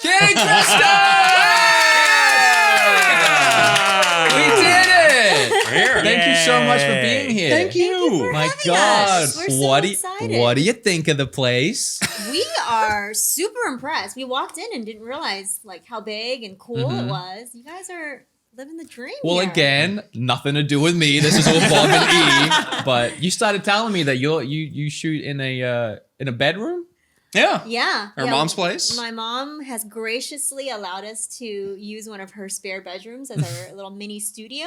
KRYSTA! We did it! We're here. Thank you so much for being here. Thank you. for My having God, us. We're so what do excited. you think of the place? We are super impressed. We walked in and didn't realize like how big and cool it was. You guys are living the dream. Well, here. again, nothing to do with me. This is all Bob and E. But you started telling me that you shoot in a bedroom. Yeah. Yeah. Our mom's place. My mom has graciously allowed us to use one of her spare bedrooms as our little mini studio.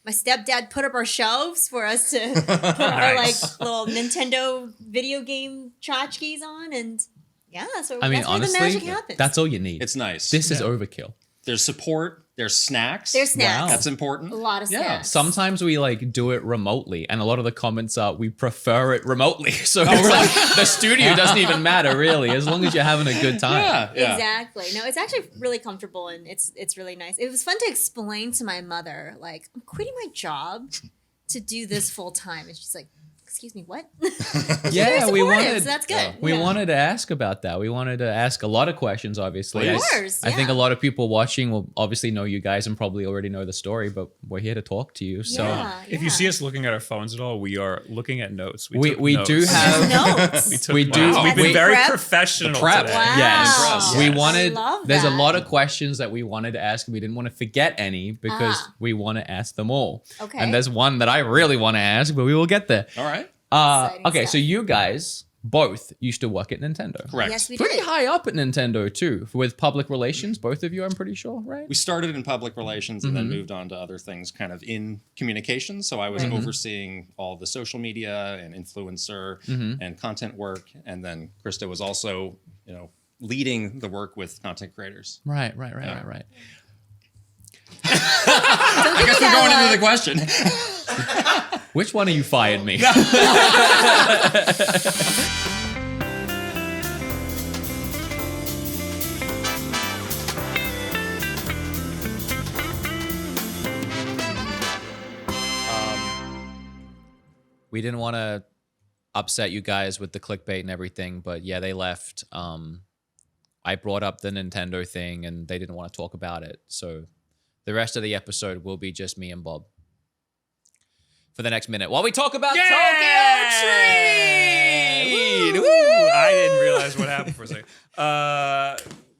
My stepdad put up our shelves for us to put our like little Nintendo video game tchotchkes on, and yeah, so I mean, that's where honestly, the magic happens. that's all you need. It's nice. This is overkill. There's support. There's snacks. There's snacks. Wow. That's important. A lot of Yeah, snacks. sometimes we like do it remotely, and a lot of the comments are we prefer it remotely. So it's like the studio doesn't even matter really, as long as you're having a good time. Yeah. Exactly. No, it's actually really comfortable and it's really nice. It was fun to explain to my mother, like, I'm quitting my job to do this full time. And she's like, excuse me, what? Yeah, Very we supportive, wanted. so that's good. We Yeah. wanted to ask about that. We wanted to ask a lot of questions, obviously. Of course, I think yeah. a lot of people watching will obviously know you guys and probably already know the story, but we're here to talk to you. So Yeah, If you see us looking at our phones at all, we are looking at notes. we took do notes. have notes. We took we do- notes. We've we- been very prep? professional The prep. today. Wow. Yes. We Yes. wanted I love there's a that. lot of questions that we wanted to ask and we didn't want to forget any because we want to ask them all. Okay. And there's one that I really want to ask, but we will get there. All right. Exciting Okay, stuff. so you guys both used to work at Nintendo. Correct. Yes, we Pretty did. high up at Nintendo too, with public relations, both of you, I'm pretty sure, right? We started in public relations and then moved on to other things kind of in communications. So I was overseeing all the social media and influencer and content work. And then KRYSTA was also, leading the work with content creators. Right. I guess we're going into the question. Which one of you fired me? We didn't want to upset you guys with the clickbait and everything, but yeah, they left. I brought up the Nintendo thing and they didn't want to talk about it. So the rest of the episode will be just me and Bob for the next minute while we talk about Tokyo Treat. Woo! I didn't realize what happened for a second.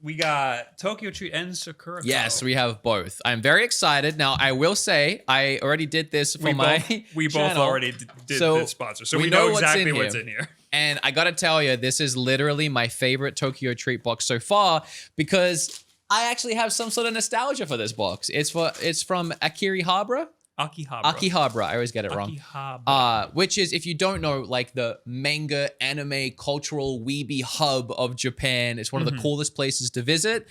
We got Tokyo Treat and Sakura. Yes, we have both. I'm very excited. Now, I will say, I already did this for my we both channel. already did So, the sponsor, so we we know know what's exactly in what's here. in here. And I gotta tell you, this is literally my favorite Tokyo Treat box so far because I actually have some sort of nostalgia for this box. It's from Akihabara. Akihabara. I always get it wrong. Akihabara. Which is, if you don't know, like the manga, anime, cultural weeby hub of Japan. It's one of the coolest places to visit.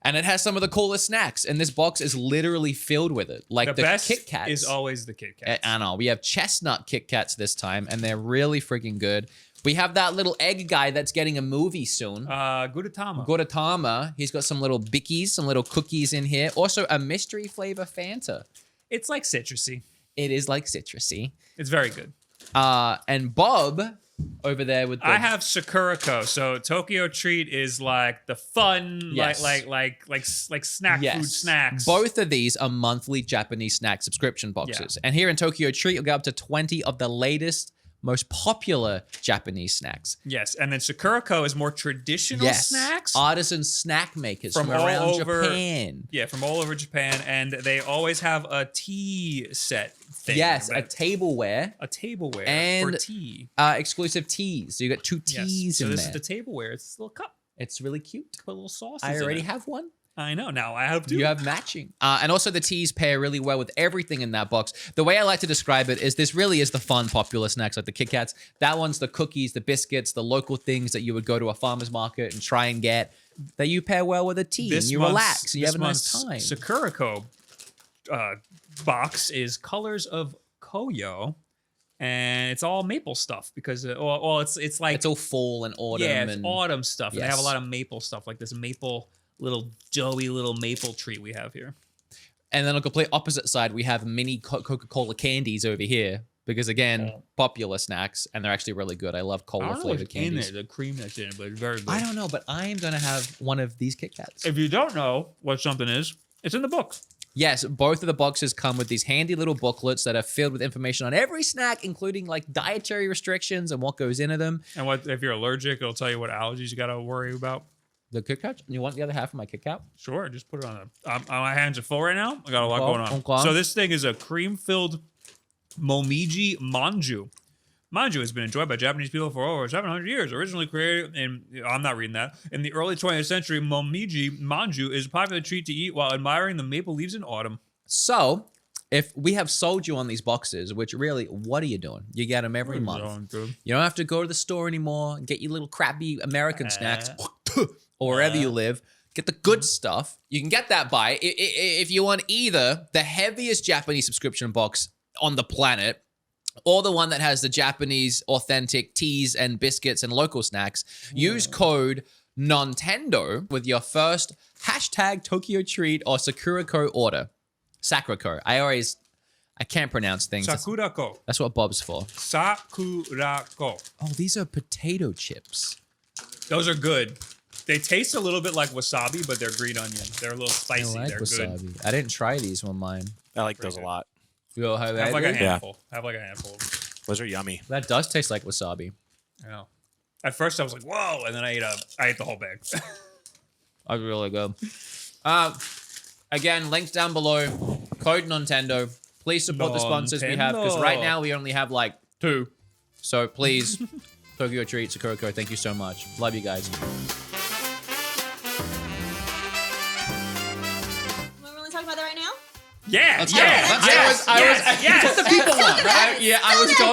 And it has some of the coolest snacks. And this box is literally filled with it. Like The best Kit Kats. is always the Kit Kats. I know. We have chestnut Kit Kats this time, and they're really freaking good. We have that little egg guy that's getting a movie soon. Gudetama. Gotama. He's got some little bickies, some little cookies in here. Also, a mystery flavor Fanta. It's like citrusy. It is like citrusy. It's very good. And Bob over there with the... I have Sakurako. So Tokyo Treat is like the fun, Yes. like snack food snacks. Both of these are monthly Japanese snack subscription boxes. And here in Tokyo Treat, you'll get up to 20 of the latest, most popular Japanese snacks. Yes, and then Sakurako is more traditional snacks. Artisan snack makers from all around over Japan. Yeah, from all over Japan, and they always have a tea set thing. Yes, a that- tableware. a tableware And- for tea. Exclusive teas. So you got 2 teas So in this there. is the tableware. It's this little cup. It's really cute. Put a little sauce. I already have one. I know. Now I have two. You have matching. And also the teas pair really well with everything in that box. The way I like to describe it is this really is the fun, popular snacks like the Kit Kats. That one's the cookies, the biscuits, the local things that you would go to a farmer's market and try and get that you pair well with a tea and you relax and you have a nice time. Sakurako box is Colors of Koyo, and it's all maple stuff because it's like It's all fall and autumn. yeah, it's and autumn stuff. And they have a Yes. lot of maple stuff, like this maple little doughy little maple treat we have here. And then on the complete opposite side, we have mini Coca-Cola candies over here. because again, popular snacks, and they're actually really good. I love I cola don't know flavored what's in candies. there, the cream that's in it, but it's very good. I don't know, but I am gonna have one of these Kit Kats. If you don't know what something is, it's in the book. Yes, both of the boxes come with these handy little booklets that are filled with information on every snack, including like dietary restrictions and what goes into them. And what if you're allergic, it'll tell you what allergies you got to worry about. The Kit Kat? You want the other half of my Kit Kat? Sure, just put it on. My hands are full right now. I got a lot Okay, going on. okay. So this thing is a cream-filled Momiji manju. Manju has been enjoyed by Japanese people for over 700 years. Originally created I'm not reading that. In the early 20th century, Momiji manju is a popular treat to eat while admiring the maple leaves in autumn. So, if we have sold you on these boxes, which really, what are you doing? You get them every month. You don't have to go to the store anymore and get your little crappy American snacks or wherever you live. Get the good stuff. You can get that by, if you want either the heaviest Japanese subscription box on the planet, or the one that has the Japanese authentic teas and biscuits and local snacks. Use code Nontendo with your first hashtag Tokyo Treat or Sakurako order. Sakurako. I can't pronounce things. Sakurako. That's what Bob's for. Sakurako. Oh, these are potato chips. Those are good. They taste a little bit like wasabi, but they're green onion. They're a little spicy. I like They're wasabi. good. I didn't try these on mine. I like those a lot. You'll have Have like a that? handful. Have like a handful. Those are yummy. That does taste like wasabi. Yeah. At first I was like, whoa, and then I ate the whole bag. That's really good. Again, links down below. Code Nontendo. Please support the sponsors we have, because right now we only have like 2. So please, Tokyo Treat, Sakurako, thank you so much. Love you guys. We're really talking about that right now? Let's go. That's what the people want, right? Yeah, Still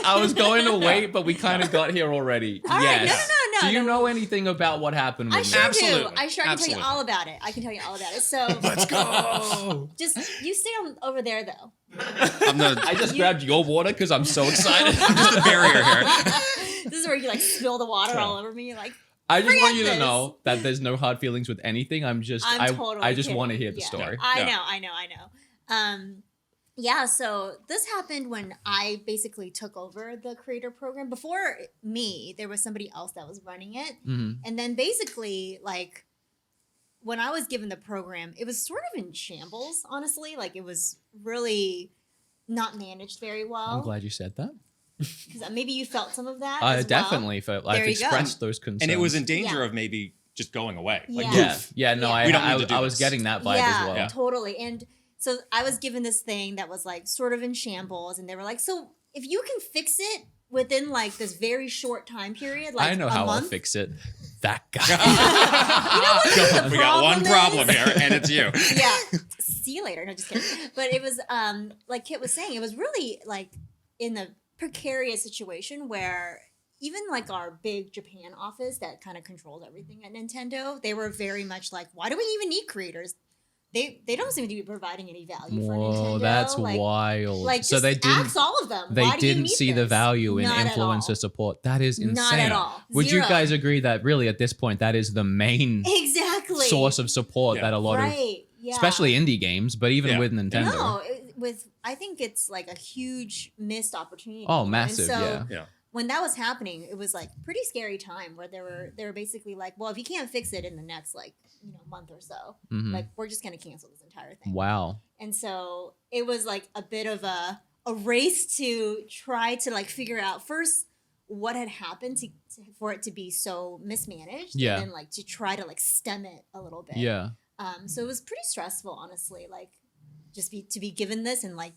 I was going to wait, but we kind of got here already. All right, Yes. no. Do you know anything about what happened I with sure me? Absolutely. do. I can tell Absolutely. you all about it. I can tell you all about it. So Let's go. just you stay over there though. I just grabbed your water because I'm so excited. I'm just the barrier here. This is where you like spill the water all over me. You're like, I just want you Forget to this. know that there's no hard feelings with anything. I totally just kidding. want to hear the Yeah. story. I Yeah. know. Yeah, so this happened when I basically took over the creator program. Before me, there was somebody else that was running it. Mm-hmm. And then basically, like, when I was given the program, it was sort of in shambles, honestly. Like, it was really not managed very I'm well. glad you said that. Because maybe you felt some of that. I as well. definitely felt There I've you go. expressed those concerns. And it was in danger Yeah. of maybe just going away. Like, Yeah. poof. Yeah, no, Yeah. We don't need to do I was this. getting that vibe Yeah, as well. Yeah. totally. And so I was given this thing that was like sort of in shambles, and they were like, "So if you can fix it within like this very short time period, like I know a how month, I'll fix it. That guy. you know what the We got one problem is? here, and it's you. Yeah. See you later. No, just kidding. But it was like Kit was saying, it was really like in a precarious situation where even like our big Japan office that kind of controlled everything at Nintendo, they were very much like, why do we even need creators? They don't seem to be providing any value for Whoa, Nintendo. that's like, wild. Like, so just they didn't. ask all of them. They Why do you didn't need see the this? value in Not at all. influencer support. That is insane. Not at all. Would you Zero. guys agree that really at this point that is the main Exactly. source of support Yeah. that a lot of, Right. Yeah. especially indie games, but even Yeah. with Nintendo? No, I think it's like a huge missed opportunity. Oh, And massive, so yeah. Yeah. when that was happening, it was like pretty scary time where they were basically like, well, if you can't fix it in the next like month or so, Mhm. like we're just gonna cancel this entire thing. Wow. And so it was like a bit of a race to try to like figure out first what had happened for it to be so mismanaged. Yeah. And then like to try to like stem it a little bit. Yeah. So it was pretty stressful, honestly. Like just to be given this and like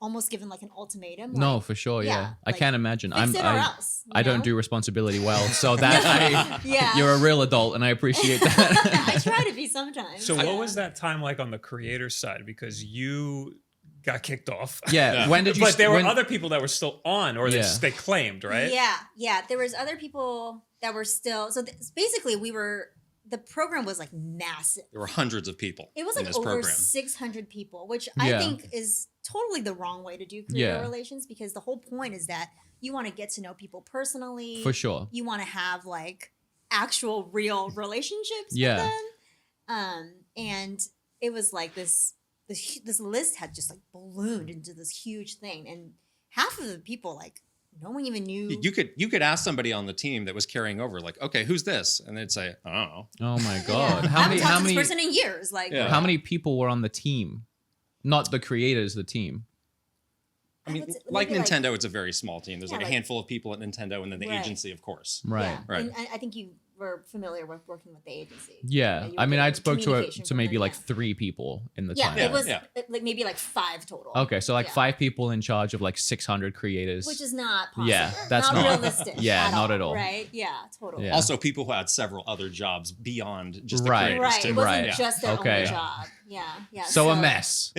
almost given like an ultimatum. No, like, for sure. Yeah. yeah, I like, can't imagine. fix it or else. I don't do responsibility well. So that Yeah. you're a real adult and I appreciate that. I try to be sometimes. So yeah. what was that time like on the creator side? Because you got kicked off. Yeah. Yeah. When did you But there were when- other people that were still on, or Yeah. they claimed, right? Yeah. There was other people that were still. So basically, the program was like massive. There were hundreds of people It was in like this over program. 600 people, which Yeah. I think is totally the wrong way to do creator Yeah. relations, because the whole point is that you want to get to know people personally. For sure. You want to have like actual real relationships Yeah. with them. And it was like this list had just like ballooned into this huge thing. And half of the people, like, no one even knew. You could ask somebody on the team that was carrying over, like, okay, who's this? And they'd say, I don't know. Oh my Yeah. god! I How haven't many? talked How to this many? person in years. Like, Yeah. How many people were on the team? Not the creators, the team. I mean, would say like maybe, Nintendo, it's a very small team. There's Yeah, like a like- handful of people at Nintendo and then the Right. agency, of course. Right. Yeah. Right. And I think you were familiar with working with the agency. Yeah. you I were mean, getting I'd spoke to communication to from maybe them, like yeah. 3 people in the Yeah, time. it was Yeah. like maybe like 5 total. Okay, so like Yeah. 5 people in charge of like 600 creators. Which is not possible. Yeah, that's not not- realistic. yeah, not at all. Right? Yeah, totally. Yeah. Also, people who had several other jobs beyond just the Right. creators, Right. too. It wasn't Right. just their Okay. only job. Yeah. Yeah. so a mess.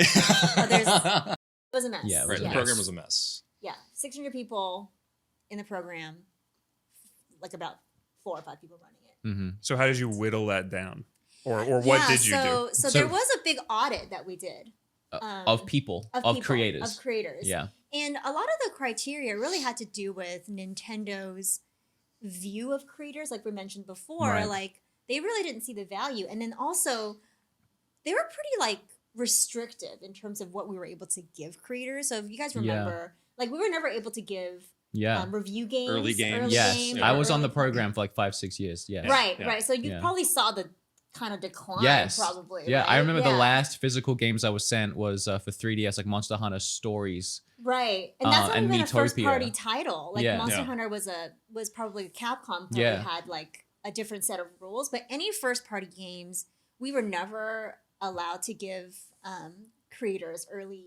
It was a mess. Yeah, it was Right, a the mess. program was a mess. Yeah. 600 people in the program, like about 4 or 5 people running it. Hmm. So how did you whittle that down, or what did you do? So So- there was a big audit that we did Of people, of people, creators. of creators. Yeah. And a lot of the criteria really had to do with Nintendo's view of creators, like we mentioned before. Right. Like they really didn't see the value, and then also they were pretty like restrictive in terms of what we were able to give creators. So if you guys Yeah. remember, like we were never able to give Yeah. review games, Early games. Yes. games, I or was on early the program for like 5-6 years. Yeah. Right, Yeah. right. So you Yeah. probably saw the kind of decline, Yes. probably. Yeah. I right? remember the Yeah. last physical games I was sent was for 3DS, like Monster Hunter Stories. Right, and that's not and even a first Miitopia. party title. Like Yeah. Monster Yeah. Hunter was probably Capcom probably Yeah. had like a different set of rules. But any first party games, we were never allowed to give creators early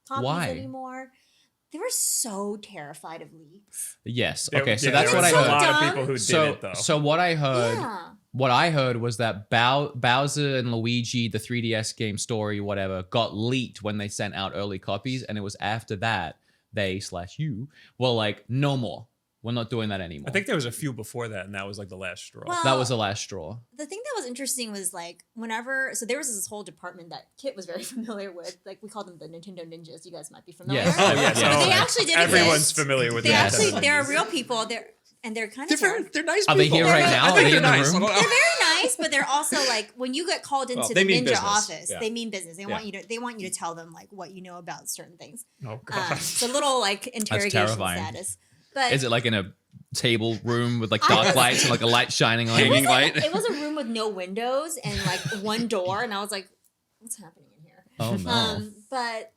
copies Why? anymore. They were so terrified of leaks. Yes. There- Okay. So yeah, that's there what I was so a heard. lot dumb. of people who did So, it though. so what I heard, Yeah, what I heard was that Bowser and Luigi, the 3DS game story, whatever, got leaked when they sent out early copies, and it was after that they/you were like, no more. We're not doing that anymore. I think there was a few before that, and that was like the last straw. Well, that was the last straw. the thing that was interesting was like whenever there was this whole department that Kit was very familiar with. Like we called them the Nintendo Ninjas. You guys might be familiar. Yes. Oh yes, Yeah. oh, They actually did everyone's exist. familiar with They that. actually they're real people. They're kind of They're nice Are people. they here right now? I Are think they they're in the nice. room? They're very nice, but they're also like when you get called into Well, the they mean ninja business. office, Yeah. they mean business. They Yeah. want you to tell them like what you know about certain things. Oh god. It's a little like interrogation terrifying. status. But Is it like in a table room with like dark lights and like a light shining on Hanging it? light. it was a room with no windows and like one door, and I was like, what's happening in here? Oh no. But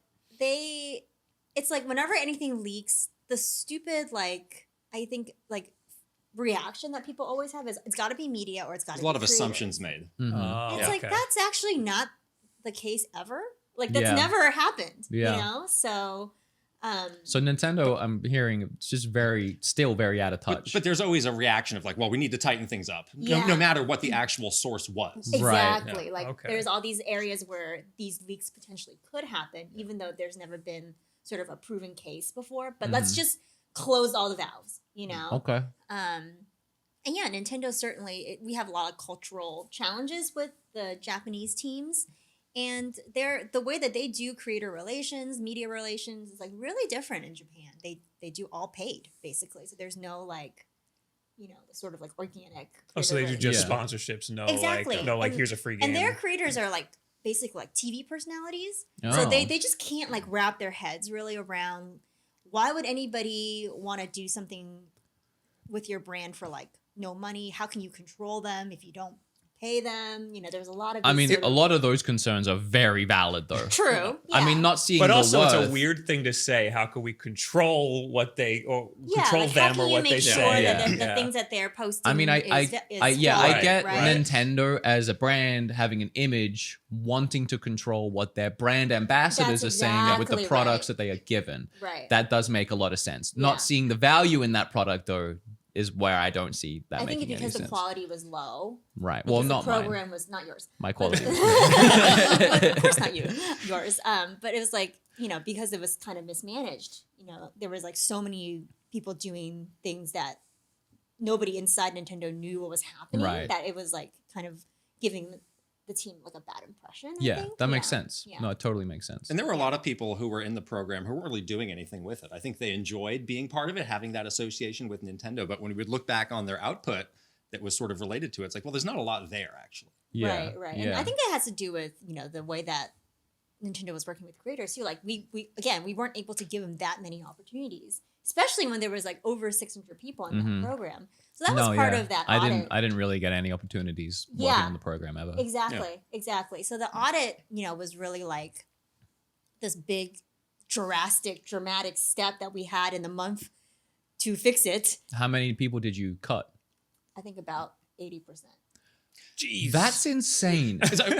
it's like whenever anything leaks, the stupid like I think like reaction that people always have is it's got to be media or it's got to There's be a lot of creative. assumptions made. Mhm. Oh, It's like okay. that's actually not the case ever. Like that's Yeah. never happened. Yeah. You know? So So Nintendo, I'm hearing, it's just still very out of touch. But there's always a reaction of like, well, we need to tighten things up, Yeah. no matter what the actual source was. Right. exactly. Like Okay. there's all these areas where these leaks potentially could happen, even though there's never been sort of a proven case before. But let's just close all the valves, you know? okay. And yeah, Nintendo certainly, we have a lot of cultural challenges with the Japanese teams. And the way that they do creator relations, media relations is like really different in Japan. They do all paid, basically. So there's no like, you know, the sort of like organic. Oh, so they do creator just Yeah. sponsorships. No, Exactly. like And- here's a free game. And their creators are like basically like TV personalities. Oh. So they just can't like wrap their heads really around why would anybody want to do something with your brand for like no money? How can you control them if you don't pay them? You know, there's a lot of I these mean, sort a of- lot of those concerns are very valid, though. True. I yeah. mean, not seeing but the also, worth. it's a weird thing to say. How can we control what they control like, them how can or you what make they sure say? that the Yeah. things that they're posting I mean, is I Right, get right? Nintendo as a brand having an image, wanting to control what their brand ambassadors That's are saying with the exactly products right. that they are given. Right. That does make a lot of sense. Yeah. Not seeing the value in that product, though, is where I don't see that I think making it's any because the sense. quality was low. Right. Well, because not the mine. program was not yours. My quality. Of course not yours. But it was like, you know, because it was kind of mismanaged, you know, there was like so many people doing things that nobody inside Nintendo knew what was happening, Right. that it was like kind of giving the team like a bad impression. I Yeah, think. that makes Yeah. sense. Yeah. No, it totally makes sense. And there were a lot of people who were in the program who weren't really doing anything with it. I think they enjoyed being part of it, having that association with Nintendo. But when we would look back on their output that was sort of related to it, it's like, well, there's not a lot there, actually. Yeah. Right. Yeah. And I think that has to do with, you know, the way that Nintendo was working with creators too. Like we weren't able to give them that many opportunities, especially when there was like over 600 people in that program. So that was part of that audit. I didn't really get any opportunities working on the program ever. Exactly. So the audit, was really like this big, dramatic step that we had in the month to fix it. How many people did you cut? I think about 80%. Jeez. That's insane.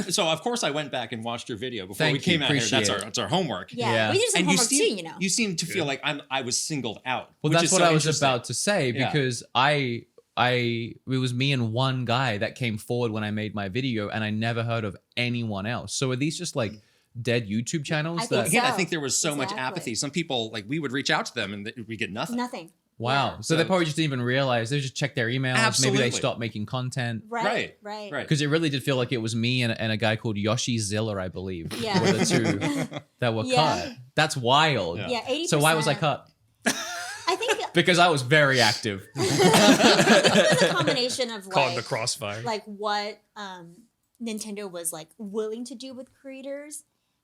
So of course I went back and watched your video before we Thank you, came out here. appreciate That's our homework. Yeah. We did some And homework too, you seem to feel like I was singled out. Well, which that's is what so I was interesting. about to say because it was me and one guy that came forward when I made my video, and I never heard of anyone else. So are these just like dead YouTube channels? I think Again, I so. think there was so much Exactly. apathy. Some people, like, we would reach out to them and we get nothing. Nothing. Wow. Yeah. So they probably just didn't even realize. They just checked their emails. Absolutely. Maybe they stopped making content. Right. Because it really did feel like it was me and a guy called Yoshi Zilla, I believe. Yeah. Were the two that were Yeah. cut. That's wild. Yeah. Yeah, 80%. So why was I cut? I think Because I was very active. it was a combination of Caught in like, the crossfire. like what Nintendo was like willing to do with creators,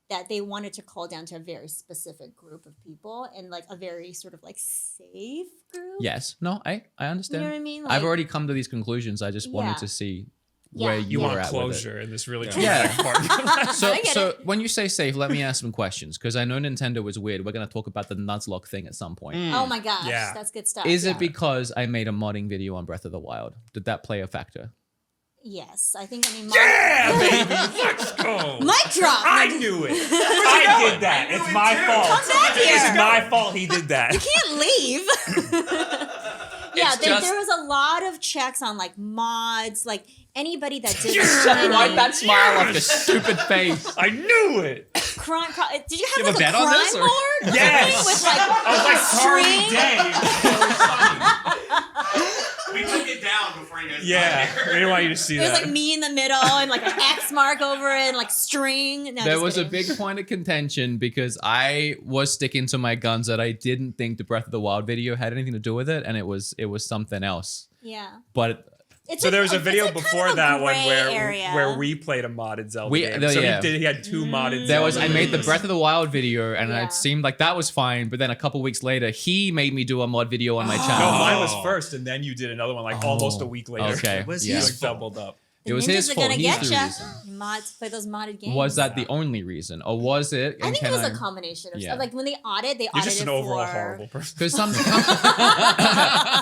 that they wanted to call down to a very specific group of people and like a very sort of like safe group. Yes. No, I understand. You know what I mean? I've Like- already come to these conclusions. I just wanted Yeah. to see Yeah. where You you You were want at with it. closure in this really Yeah. traumatic part of your life. So, I get so it. when you say safe, let me ask some questions because I know Nintendo was weird. We're going to talk about the Nuzlocke thing at some point. Oh my gosh, Yeah. that's good stuff. Is Yeah. it because I made a modding video on Breath of the Wild? Did that play a factor? Yes, I think. I mean, Yeah, baby, let's go. mic drop. I knew it. I did that. It's my fault. Come back here. It's my fault he did that. You can't leave. Yeah, It's just- there was a lot of checks on like mods, like anybody that did Wipe that smile off your stupid face. I knew it. crime. Did you have You like have a bet crime on this, or- lord? Yes. With like I was like Charlie string? Day. We took it down before you guys Yeah, got here. we didn't want you to see It was that. like me in the middle and like an X mark over it and like string. No, There just was a kidding. big point of contention because I was sticking to my guns that I didn't think the Breath of the Wild video had anything to do with it, and it was something else. Yeah. But It's So there was a video it's kind before of a that one gray area. where we played a modded Zelda We- game. the- So yeah. he had two modded. there was Zelda I made the games. Breath of the Wild video, and Yeah. it seemed like that was fine. But then a couple weeks later, he made me do a mod video on my No, channel. mine was first, and then you did another one like almost a week later. Okay. Was yeah. his Like doubled up. The It was ninjas his are fault. gonna He's get the ya. reason. Mods play those modded games. Was that the only reason, or was it? I and think it can was a combination of Yeah. stuff. Like when they audited You're just an for overall horrible person. Because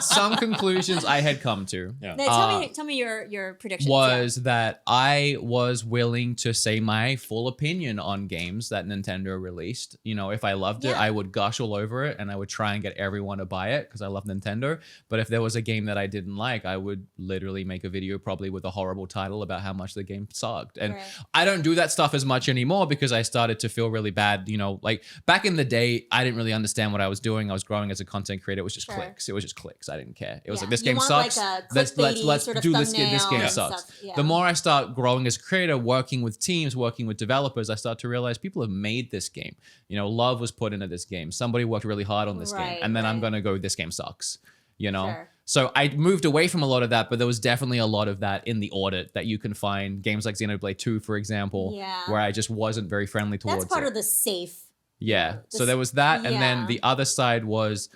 some conclusions I had come to Yeah. Now, tell me your predictions. was that I was willing to say my full opinion on games that Nintendo released. You know, if I loved it, Yeah. I would gush all over it, and I would try and get everyone to buy it because I love Nintendo. But if there was a game that I didn't like, I would literally make a video probably with a horrible title about how much the game sucked. And Right. I don't do that stuff as much anymore because I started to feel really bad. You know, like back in the day, I didn't really understand what I was doing. I was growing as a content creator. It was just Sure. clicks. It was just clicks. I didn't care. It was Yeah. like, this You game want, sucks. like, a let's clickbaity sort of do this game. This thumbnail game and sucks. stuff. Yeah. The more I start growing as a creator, working with teams, working with developers, I start to realize people have made this game. You know, love was put into this game. Somebody worked really hard on this game. Right, And then I'm right. going to go, this game sucks. You know? Sure. So I moved away from a lot of that, but there was definitely a lot of that in the audit that you can find. Games like Xenoblade 2, for example, Yeah. where I just wasn't very friendly towards That's part it. of the safe. Yeah. the So there was that. And yeah. then the other side was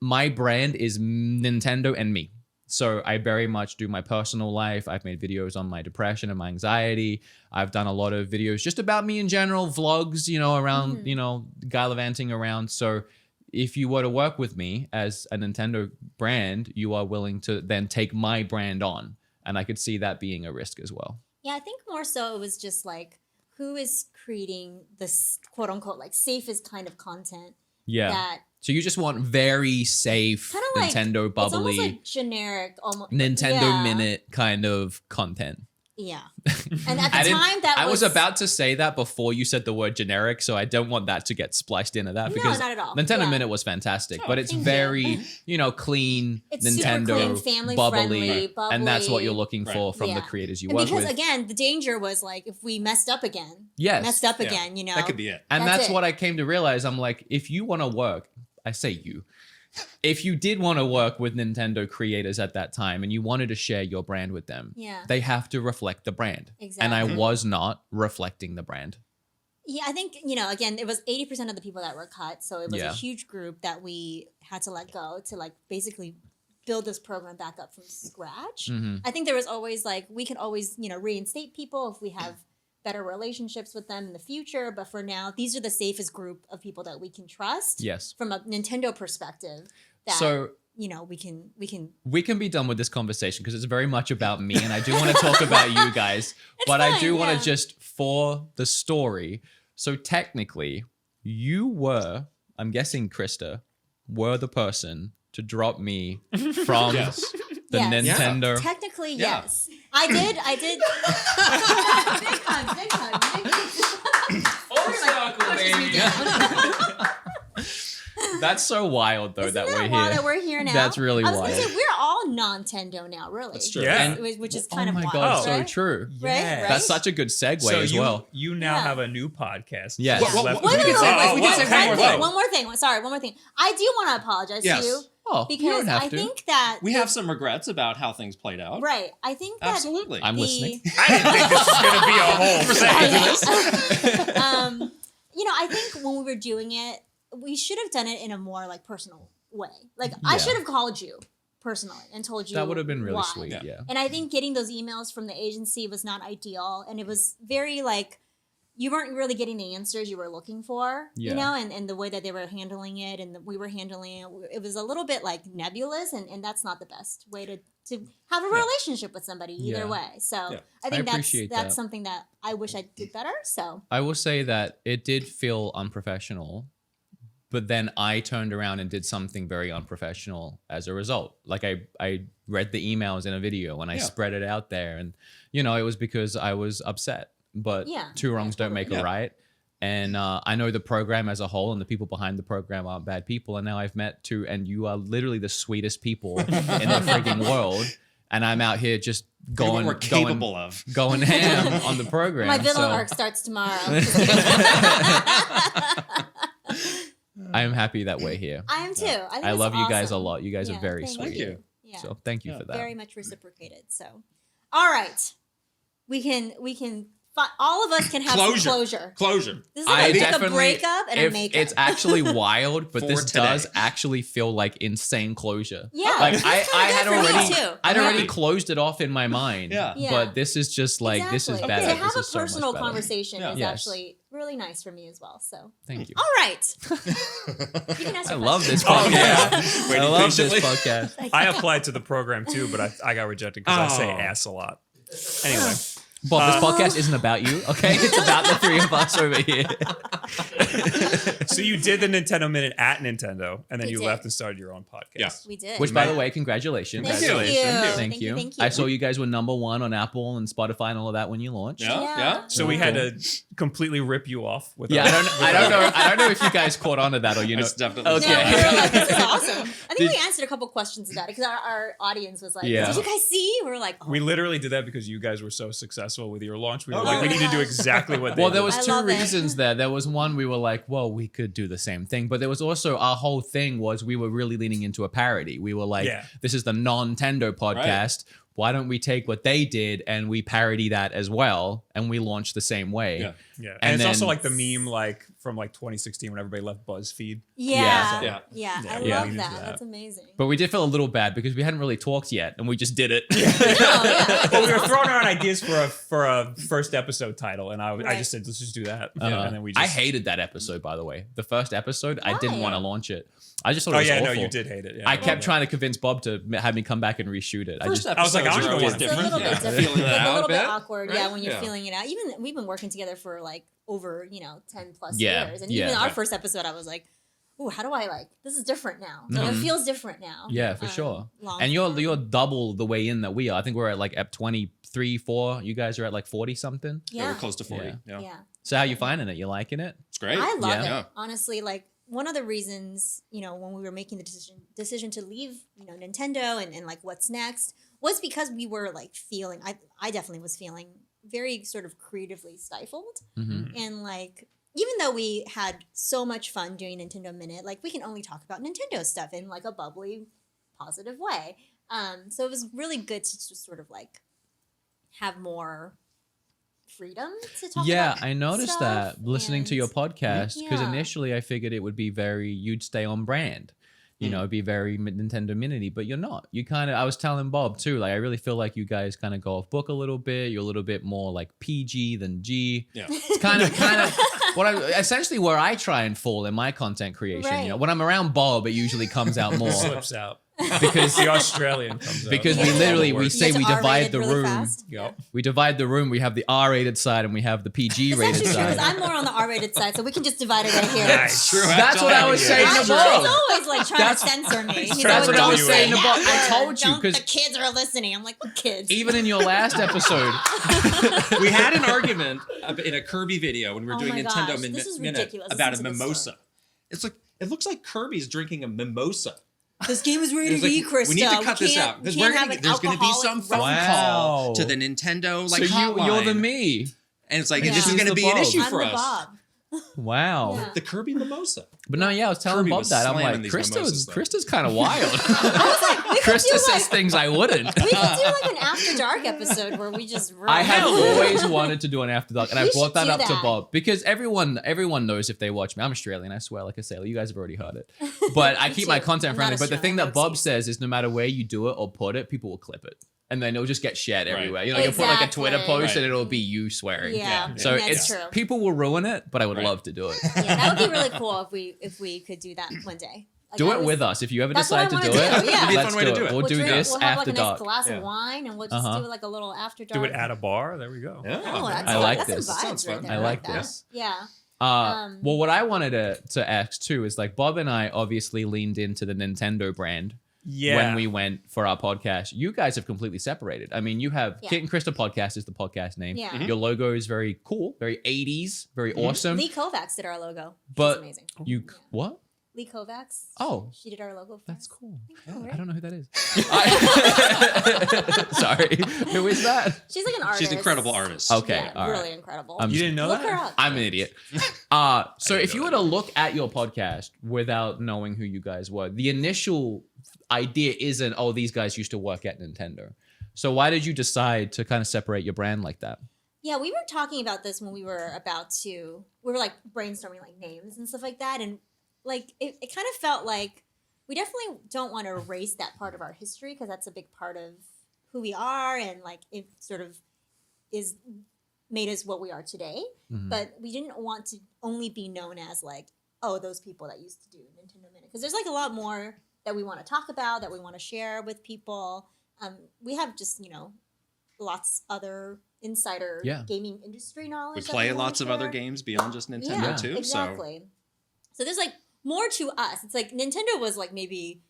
my brand is Nintendo and me. So I very much do my personal life. I've made videos on my depression and my anxiety. I've done a lot of videos just about me in general, vlogs, you know, around, you know, gallivanting around. So if you were to work with me as a Nintendo brand, you are willing to then take my brand on. And I could see that being a risk as well. Yeah, I think more so it was just like who is creating this quote unquote like safest kind of content Yeah. that So you just want very safe, kind of like Nintendo it's almost bubbly, like generic, almost Nintendo yeah. Minute kind of content. Yeah, and at the I didn't- time that I was about to say that before you said the word generic, so I don't want that to get spliced into that No, because not at all. Nintendo Yeah. Minute was fantastic, but it's thank you. very, you know, clean, It's super Nintendo, clean, family bubbly, friendly, and that's what bubbly. you're looking for from the Yeah. creators you And work because with. again, the danger was like if we messed up again, Yes. messed up Yeah. again, you know, That could be it. And That's that's it. what I came to realize. I'm like, if you want to work, I say you. If you did want to work with Nintendo creators at that time and you wanted to share your brand with them, Yeah. they have to reflect the brand. And I Exactly. was not reflecting the brand. Yeah, I think, again, it was 80% of the people that were cut. So it was Yeah. a huge group that we had to let go to like basically build this program back up from scratch. I think there was always like, we could always, reinstate people if we have better relationships with them in the future. But for now, these are the safest group of people that we can trust. Yes. From a Nintendo perspective. That, So we can. we can be done with this conversation because it's very much about me, and I do want to talk about you guys. But I do want to just, for the story. So technically, you were, I'm guessing KRYSTA, were the person to drop me from Yes. the Yes. Nintendo. Technically, Yeah. yes. I did. Big hug. That's so wild, though, Isn't that that we're wild here. that we're here now? That's really I was gonna wild. say we're all non-Tendo now, really. That's true. Yeah. Which is Oh kind of my wild. god, so right? true. Right? That's such a good segue So as you, well. you now Yeah. have a new podcast. Yes. Just Well, left well, the we could beginning. say- we could say one more thing. One more thing. Sorry, one more thing. I do want to apologize Yes. to you Oh, you because don't have I to. think that We have some regrets about how things played out. right. I think that Absolutely. I'm the- listening. I didn't think this was going to be a whole thing. I think when we were doing it, we should have done it in a more like personal way. Like I Yeah. should have called you personally and told you That would have been really why. sweet. Yeah. Yeah. And I think getting those emails from the agency was not ideal, and it was very like you weren't really getting the answers you were looking for, Yeah. and the way that they were handling it and we were handling it, it was a little bit like nebulous, and that's not the best way to have a relationship with somebody either Yeah. way. So Yeah. I think appreciate that's that. something that I wish I did better. So I will say that it did feel unprofessional, but then I turned around and did something very unprofessional as a result. Like I read the emails in a video and I Yeah. spread it out there, and it was because I was upset. But Yeah. two wrongs don't make totally. a right. And I know the program as a whole and the people behind the program aren't bad people. And now I've met two, and you are literally the sweetest people in the freaking world. And I'm out here just Look at what going, we're capable of. going ham on the program. my villain so arc starts tomorrow. I am happy that we're here. I am too. I, think I it's love you guys a awesome. lot. You guys are Yeah, very thank sweet. you. Yeah. So thank you Yeah. for that. Very much reciprocated. So, all right, we can all of us can have some closure. Closure. This is like a breakup and a if makeup. it's actually wild, but For this today. does actually feel like insane closure. Yeah, Like this is I kinda had good for me, already, too. I'd Yeah. already closed it off in my mind. Yeah. Yeah. But this is just like this is Exactly. better. To have This a is so much personal better. conversation Yeah. is Yes. actually really nice for me as well. So, Thank you. all right, you can ask I your love question. this Oh, podcast. yeah. I love this patiently. podcast. I applied to the program too, but I got rejected because I say Oh. ass a lot. Anyway, Bob, this podcast isn't about you, okay? It's about the three of us over here. so you did the Nintendo Minute at Nintendo, and then We you did. left and started your own podcast. Yeah. We did. Which, by the way, congratulations. Thank Congratulations. you. Thank you. Thank you. I saw you guys were #1 on Apple and Spotify and all of that when you launched. Yeah. Yeah. Yeah. So we had to completely rip you off with Yeah, I don't know if you guys caught on to that or It's definitely Okay. No, we were like, this is awesome. I think Did- we answered a couple questions about it because our audience was like, Yeah. "Did you guys see?" We were like, oh. We literally did that because you guys were so successful with your launch. We were Oh, like, we really? need to do exactly what they Well, there did. was I two love it. reasons there. There was one, we were like, well, we could do the same thing. But there was also our whole thing was we were really leaning into a parody. We were like, Yeah. this is the Nontendo podcast. Why don't we take what they did and we parody that as well? And we launched the same way. Yeah. Yeah, And and it's also then- like the meme like from like 2016 when everybody left BuzzFeed. Yeah, Yeah. yeah, I Yeah. love We that. did that. That's amazing. But we did feel a little bad because we hadn't really talked yet and we just did it. No, yeah. But we were throwing around ideas for a first episode title, and I Right. just said let's just do that. And then we just. I hated that episode, by the way. The first episode, I didn't Why? want to launch it. I just thought Oh it was yeah, awful. no, you did hate it. Yeah, I kept trying to convince Bob to have me come back and reshoot it. First I was like, episodes I'm are gonna always do it. It's a different. little bit Yeah. different. Feeling it Like out a little bit bit. awkward, right? yeah, when you're feeling it out. Even we've been working together for like over 10 plus Yeah, years, and yeah. even our Yeah. first episode, I was like, "Ooh, how do I like? This is different now. So it Mhm. feels different now." Yeah, for sure. long And you're form. double the way in that we are. I think we're at like ep 23, 4. You guys are at like 40 something. Yeah, Yeah, we're close to 40. Yeah. Yeah. yeah. So how you finding it? You liking it? It's great. I love Yeah. it. Honestly, like one of the reasons, when we were making the decision to leave, Nintendo and like what's next was because we were like feeling, I definitely was feeling very sort of creatively stifled. Mm-hmm. And like, even though we had so much fun doing Nintendo Minute, like we can only talk about Nintendo stuff in like a bubbly, positive way. So it was really good to just sort of like have more freedom to talk Yeah, about I noticed stuff, that listening to your and- podcast because Yeah. initially I figured it would be you'd stay on brand. You know, it'd be very Nintendo Mini, but you're not. You kind of, I was telling Bob too, like, I really feel like you guys kind of go off book a little bit. You're a little bit more like PG than G. Yeah. It's kind of essentially where I try and fall in my content creation. Right. You know, when I'm around Bob, it usually comes out more Slips out. because The Australian comes out. because we Yeah. literally we You say get we to divide R-rated the really room. fast. Yep. We divide the room. We have the R-rated side and we have the PG It's rated actually true, 'cause side. I'm more on the R-rated side, so we can just divide it right here. Nice. True. That's what I was saying I, to he's Bob. always like trying to censor me. He's That's always what I was don't saying say to Bob. that I told word. you, Don't- 'cause- the kids are listening. I'm like, what kids? Even in your last episode, We had an argument in a Kirby video when we were Oh doing my Nintendo gosh, this is Minute ridiculous. about a Listen to this mimosa. It's like it looks like Kirby's drinking a mimosa. This game is It rated was like, E, Krista. we need to cut this can't- out because we can't have an there's going to be some alcoholic phone Wow. call to the Nintendo like so hotline, you're the me. and it's like Yeah. this is She's going to the be an Bob. issue I'm for the us. Bob. Wow. Yeah. The Kirby mimosa. But no, yeah, I was telling Kirby Bob was that. I'm slamming like, these Krista's mimosas, though. kind of wild. We could Krista do says like, things I wouldn't. we could do like an After Dark episode where we just I have run. always wanted to do an after dark, and I We brought should that do up to that. Bob because everyone knows if they watch me. I'm Australian, I swear, like a sailor. You guys have already heard it, but I Me keep my too. content I'm friendly. not But the thing Australian, that no Bob excuse. says is, no matter where you do it or put it, people will clip it, and then it'll just get shared everywhere. You know, you'll put like a Twitter Exactly. post, and Right. it'll be you swearing. Yeah, So that's it's true. people will ruin it, but I would Right. love to do it. Yeah, that would be really cool if we could do that one day. Like, Do I it was- with us if you ever That's what decide I to do wanna it. do, yeah. It'd be a Let's fun way to do it. We'll do drink- this we'll have after like a nice dark. glass Yeah. of wine and we'll just Uh-huh. do like a little after dark. Do it at a bar. There we go. Yeah. Oh, that's I like that's this. Some vibes Sounds right fun. there. I like that. this. Yeah. Well, what I wanted to ask too is like Bob and I obviously leaned into the Nintendo brand Yeah. when we went for our podcast. You guys have completely separated. I mean, you have Yeah. Kit and Krista Podcast is the podcast name. Yeah. Your logo is very cool, very 80s, very awesome. Lee Kovacs did our logo. She's But amazing. you what? Lee Kovacs. Oh. She did our logo. For That's us. cool. know, right? I don't know who that is. Sorry, who is that? She's like an artist. She's an incredible artist. Okay, Yeah, all really right. incredible. You didn't know Look that? her up. I'm an idiot. So if you were to look at your podcast without knowing who you guys were, the initial idea isn't, oh, these guys used to work at Nintendo. So why did you decide to kind of separate your brand like that? Yeah, we were talking about this when we were we were like brainstorming like names and stuff like that. And like, it kind of felt like we definitely don't want to erase that part of our history because that's a big part of who we are. And like, it sort of is made us what we are today. Mhm. But we didn't want to only be known as like, oh, those people that used to do Nintendo Minute. Because there's like a lot more that we want to talk about, that we want to share with people. We have just, lots other insider Yeah. gaming industry knowledge. We that play wanna lots of other share. games beyond just Nintendo Yeah, too. exactly. So there's like more to us. It's like Nintendo was like maybe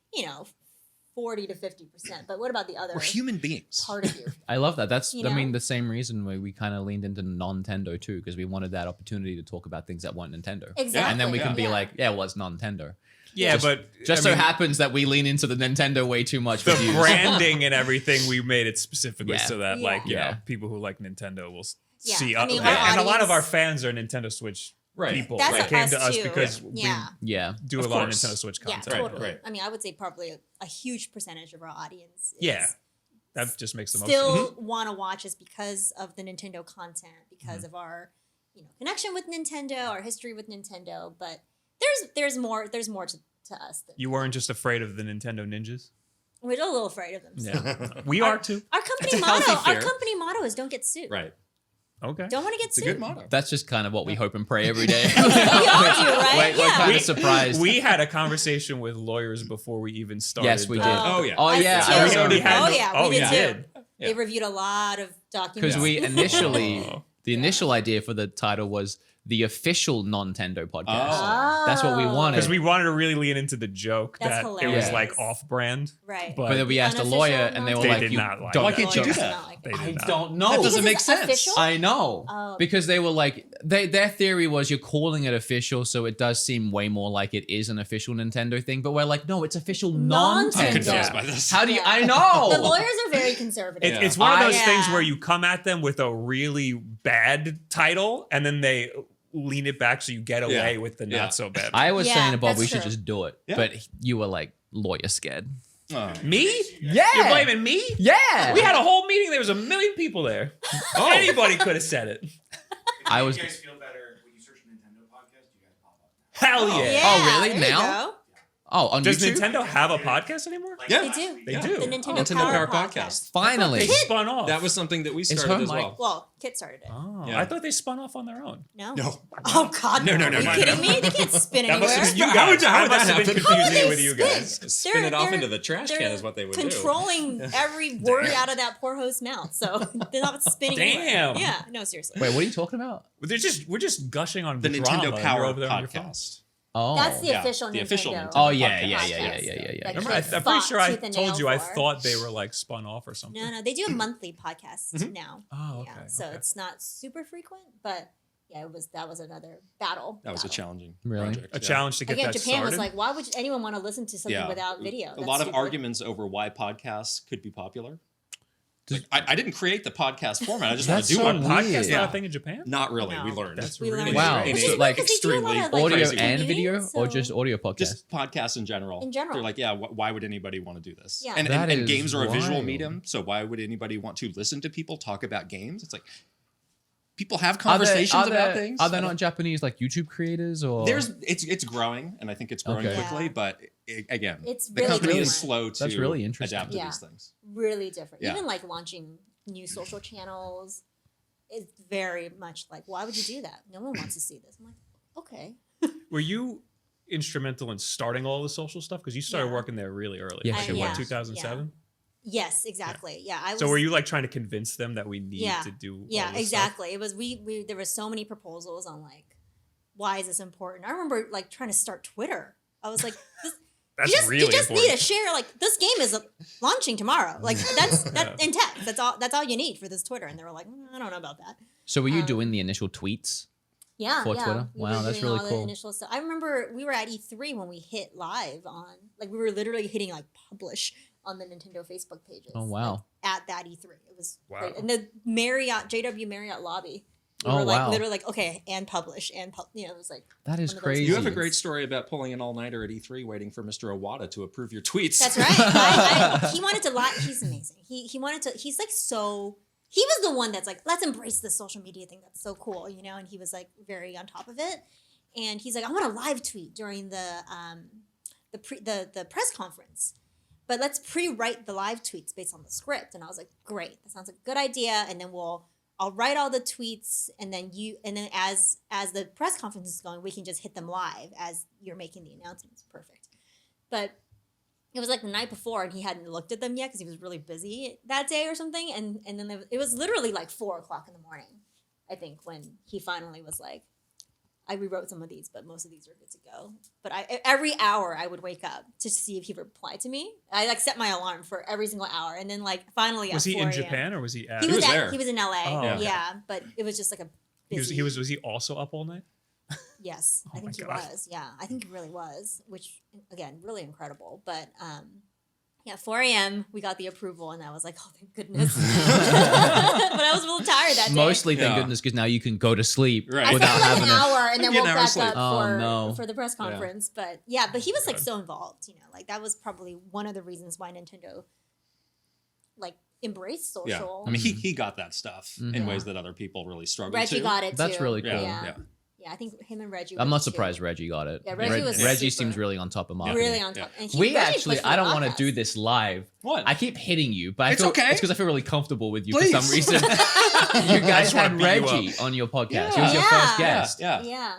40 to 50%. But what about the other So we're human beings. part of you? I love that. That's, You I mean, know? the same reason why we kind of leaned into Nontendo too, because we wanted that opportunity to talk about things that weren't Nintendo. Exactly. And then we can be yeah. like, yeah, well, it's Nintendo. Yeah, Just- but Just I so mean, happens that we lean into the Nintendo way too much. the for views. branding and everything, we made it specifically Yeah. so that like Yeah. people who like Nintendo will Yeah, see I us. mean, and our a lot of our audience- fans are Nintendo Switch Right. people That's that came us to us too. because Yeah. Yeah. we do Of a lot of course. Nintendo Switch Yeah, content. totally. right. I mean, I would say probably a huge percentage of our audience is Yeah. That just makes the most still want to watch us because of the Nintendo content, because Mm-hmm. of our connection with Nintendo, our history with Nintendo. But there's more to us. You weren't just afraid of the Nintendo ninjas? We're a little afraid of them. still. Yeah. We are too. Our company It's a motto. healthy Our fear. company motto is "Don't get sued." Right. Okay. Don't want to get It's a sued. good motto. That's just kind of what we hope and pray every day. We all do, right? We're kind Yeah. of surprised. We had a conversation with lawyers before we even started. Yes, we did. Oh, yeah. Oh, Us yeah. too. I We already had oh no- yeah, oh, we did yeah. too. Yeah. They reviewed a lot of documents. Because we initially, Oh. the initial idea for the title was the official Nontendo podcast. Oh. That's what we wanted. Because we wanted to really lean into the joke That's that it was hilarious. like off-brand. right. But But then we The asked a unofficial lawyer, and they were They like, did "You not like don't." Why can't you do Lawyers that? not like They it. did I not. don't know. That doesn't Because make it's sense. official? I know Oh. because they were like, their theory was you're calling it official, so it does seem way more like it is an official Nintendo thing. But we're like, no, it's official Nontendo. I'm Nontendo. confused by this. How do you? Yeah. I know. The lawyers are very conservative. Yeah. It's one of those Yeah. things where you come at them with a really bad title and then they lean it back so you get away with the Yeah. not so bad. I was Yeah, saying to Bob, that's we should true. just do it, Yeah. but you were like lawyer scared. Me? Yeah. You're blaming me? Yeah. We had a whole meeting. There was 1 million people there. Anybody could have said it. I was. You guys feel better when you search Nintendo podcast? You guys pop up. Hell yeah. Yeah, Oh, really? there you Now? go. Oh, on Does YouTube? Nintendo have a podcast anymore? Yeah. They do. They do. The Nintendo, Nintendo Power Power Podcast. Podcast. Finally. They spun off. That was something that we Is started her as mic- well. Well, Kit started it. Oh, Yeah. I thought they spun off on their own. No. No. Oh God. No. Are you kidding me? They can't spin That must anywhere. have been you How guys. would I that must have been happen? How would confusing it they with you spin? guys. Spin it off They're- into the trash can they're is what they would do. controlling every word out of that poor host's mouth, so they're not spinning. Damn. Anywhere. Yeah. No, seriously. Wait, what are you talking about? We're just gushing on The drama. Nintendo You're Power over there on your phone. Podcast. Oh. That's the Yeah, official the Nintendo. official Nintendo Oh, yeah, podcast. yeah. That Remember, kids I'm pretty fought sure I tooth and told nail you I for. thought they were like spun off or something. No, they do a monthly podcast now. Oh, okay. Yeah, so okay. it's not super frequent, but yeah, that was another battle. That was a battle. challenging Really? project. A yeah. challenge to get Again, that Japan started. was like, why would anyone want to listen to something without video? A That's lot of stupid. arguments over why podcasts could be popular. Does- Like, I didn't create the podcast format. I just want That's to do so it. weird. Podcast Yeah. not a thing in Japan? Not really. No. We learned. That's We really learned Wow. Which is So, weird like, 'cause they do a lot extremely of, like, audio crazy. and streaming, video, or so- just audio podcast? Just podcasts in general. In general. They're like, yeah, why would anybody want to do this? Yeah. And, That and is games are a visual wild. medium, so why would anybody want to listen to people talk about games? It's like people have Are there- conversations are there- about things. Are there not Japanese like YouTube creators or? It's growing, and I think it's growing Okay. quickly. Yeah. But again, It's the really company is different. slow to That's really interesting. adapt to Yeah. these things. really different. Yeah. Even like launching new social channels is very much like, why would you do that? No one wants to see this. I'm like, okay. Were you instrumental in starting all the social stuff? Because you started Yeah. working there really early. Yeah, Like, she in, what, was. 2007? Yes, exactly. Yeah, I was. So were you like trying to convince them that we need Yeah. to do Yeah, all this exactly. It was we there were so many proposals on like, why is this important? I remember like trying to start Twitter. I was like, this, That's you just really need important. to share like this game is launching tomorrow. Like that's in text. That's all you need for this Twitter. And they were like, I don't know about that. So were you Um, doing the initial tweets? Yeah, For yeah. Twitter? We Wow, were that's doing really all cool. The initial stuff. I remember we were at E3 when we hit live on, like we were literally hitting like publish on the Nintendo Facebook pages. Oh, wow. like, at that E3, it was Wow. great. And the JW Marriott lobby. We Oh, were like wow. literally like, okay, and publish and it was like That is one of those crazy. You have a moments. great story about pulling an all-nighter at E3 waiting for Mr. Iwata to approve your tweets. That's right. He wanted to lie. He's amazing. He wanted to. He's like so. He was the one that's like, let's embrace this social media thing. That's so cool, you know. And he was like very on top of it. And he's like, I want to live tweet during the press conference, but let's pre-write the live tweets based on the script. And I was like, great, that sounds like a good idea. And then I'll write all the tweets, and then as the press conference is going, we can just hit them live as you're making the announcements. Perfect. But it was like the night before, and he hadn't looked at them yet because he was really busy that day or something. And then it was literally like 4:00 in the morning, I think, when he finally was like, I rewrote some of these, but most of these are good to go. But every hour I would wake up to see if he replied to me. I like set my alarm for every single hour, and then like finally Was at he 4 in a.m. Japan or was he at? He was there. He was in LA. Oh, yeah. okay. But it was just like a busy. Was he also up all night? Yes, I Oh think my he God. was. Yeah, I think he really was, which again, really incredible. But yeah, 4 a.m. we got the approval, and I was like, oh, thank goodness. But I was a little tired that day. Mostly, thank Yeah. goodness, because now you can go to sleep Right. I without slept like having an a. hour and then Get an woke hour's back up sleep. Oh, no. for the press conference. But yeah, but he was like so involved, you know, like that was probably one of the reasons why Nintendo like embraced social. Yeah. I mean, he got that stuff in Mhm. ways that other people really struggled Reggie to. got it That's too. really cool. Yeah. Yeah. Yeah, I think him and Reggie. I'm were not the two. surprised Reggie got it. Yeah, Reggie was Reggie super- seems really on top of marketing. Really on top. Yeah. And he We really actually, pushed I the don't want to podcast. do this live. What? I keep hitting you, but It's I feel, okay. it's because I feel really comfortable with you Please. for some reason. You guys just wanna had beat you Reggie on your podcast. He Yeah. was your Yeah. first guest. Yeah. Yeah.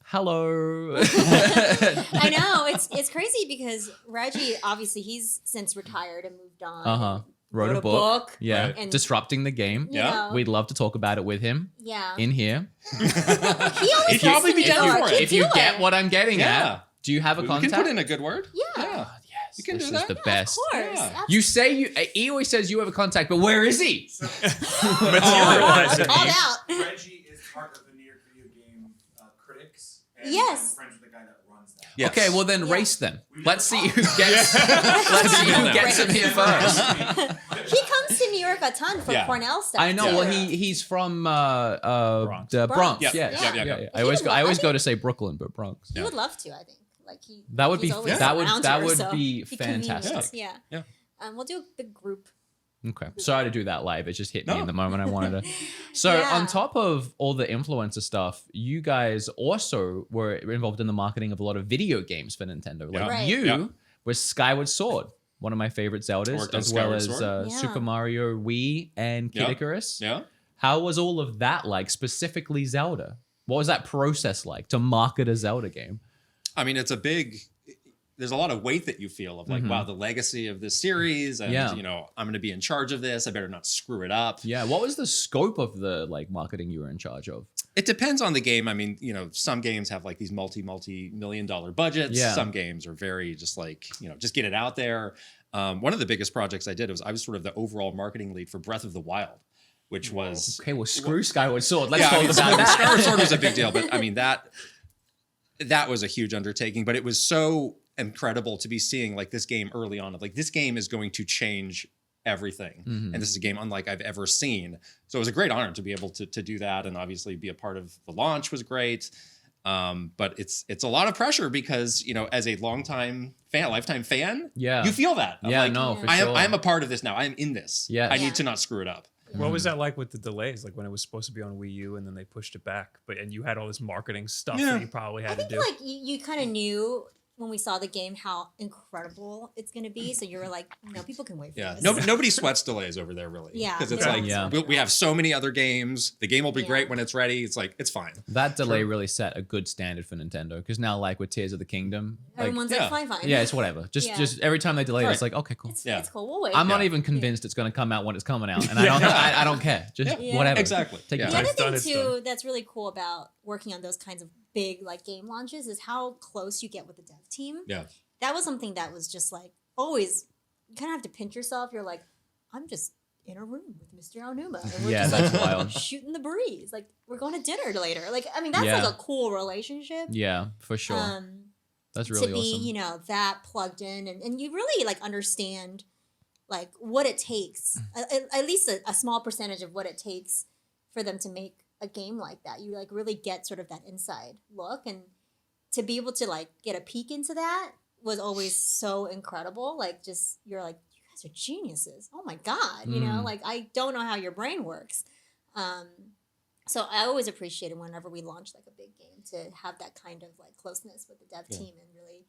Hello. I know it's crazy because Reggie obviously he's since retired and moved on. Uh-huh. Wrote a book. Yeah. Right. And- Disrupting the game. You Yeah. know, We'd love to talk about it with him yeah. in here. He always He'd probably says to be me, down "Look, for you it. If you do get it." what I'm getting Yeah. at, do you have a We contact? can put in a good word. Yeah. Yeah. Yes. You can this do is that. the Yeah, best. Of course. Yeah. You say he always says you have a contact, but where is he? Materialize it. Called out. Reggie is part of the New York Video Game Critics. And Yes. I'm friends with the guy that runs that. Yes. Okay, well then Yeah. race them. We Let's see never who gets. Let's see who Yeah. gets him here first. He comes to New York a ton for Yeah. Cornell stuff. I know. too. Well, he's from the Bronx. Bronx. Yes. Yep, yep, yep. I always would love- go to say Brooklyn, but Bronx. He would love to, I think. Like That would he's be always that would around that her, would so be it'd convenient. fantastic. Yeah. Yeah. We'll do a big group. Okay. Sorry to do that live. It just hit me No. in the moment I wanted to. So Yeah. on top of all the influencer stuff, you guys also were involved in the marketing of a lot of video games for Nintendo. Like Yeah. Right. you Yeah. was Skyward Sword, one of my favorite Zeldas, Worked on as well Skyward as Sword. Yeah. Super Mario Wii and Kid Yeah. Icarus. Yeah. How was all of that like, specifically Zelda? What was that process like to market a Zelda game? I mean, there's a lot of weight that you feel of like, wow, the legacy of this series, and Yeah. you know, I'm going to be in charge of this. I better not screw it up. Yeah, what was the scope of the like marketing you were in charge of? It depends on the game. I mean, you know, some games have like these multi-million-dollar budgets. Yeah. Some games are very just like, you know, just get it out there. One of the biggest projects I did was I was sort of the overall marketing lead for Breath of the Wild, which was Okay, well, screw Skyward Sword. Let's yeah, I talk mean, about that. Skyward Sword was a big deal, but I mean that was a huge undertaking. But it was so incredible to be seeing like this game early on of like this game is going to change everything, and this is a game unlike I've ever seen. So it was a great honor to be able to do that, and obviously be a part of the launch was great. But it's a lot of pressure because, you know, as a lifetime fan, Yeah. you feel that. I'm Yeah, like, no, for I am sure. I'm a part of this now. I'm in this. Yes. I Yeah. need to not screw it up. What was that like with the delays? Like when it was supposed to be on Wii U and then they pushed it back, and you had all this marketing stuff Yeah. that you probably I had to think do. like you kind of knew when we saw the game how incredible it's going to be. So you were like, no, people can wait for Yeah, this. nobody sweats delays over there, really. Yeah, because it's no like one's Yeah. we have so many other games. The game will be Yeah. great when it's ready. It's like it's fine. That delay really set a good standard for Nintendo because now, like with Tears of the Kingdom, like, Everyone's yeah. like, fine. yeah, it's whatever. Just Yeah. just every time they delay it, it's Right. like, okay, cool. Yeah. It's cool. We'll wait. I'm not Yeah. even convinced it's going to come out when it's coming out, and I don't care. Just Yeah. whatever. Exactly. Take Yeah. your The time. other It's done, thing it's too done. that's really cool about working on those kinds of big like game launches is how close you get with the dev team. Yeah. That was something that was just like always. You kind of have to pinch yourself. You're like, I'm just in a room with Mr. Aonuma, and we're Yeah, just that's like wild. shooting the breeze. Like we're going to dinner later. Like I mean, that's Yeah. like a cool relationship. Yeah, for sure. That's really to be, awesome. you know, that plugged in and you really like understand like what it takes, at least a small percentage of what it takes for them to make a game like that. You like really get sort of that inside look, and to be able to like get a peek into that was always so incredible. Like just, you're like, you guys are geniuses. Oh my God. You know, like I don't know how your brain works. So I always appreciated whenever we launched like a big game to have that kind of like closeness with the dev team and really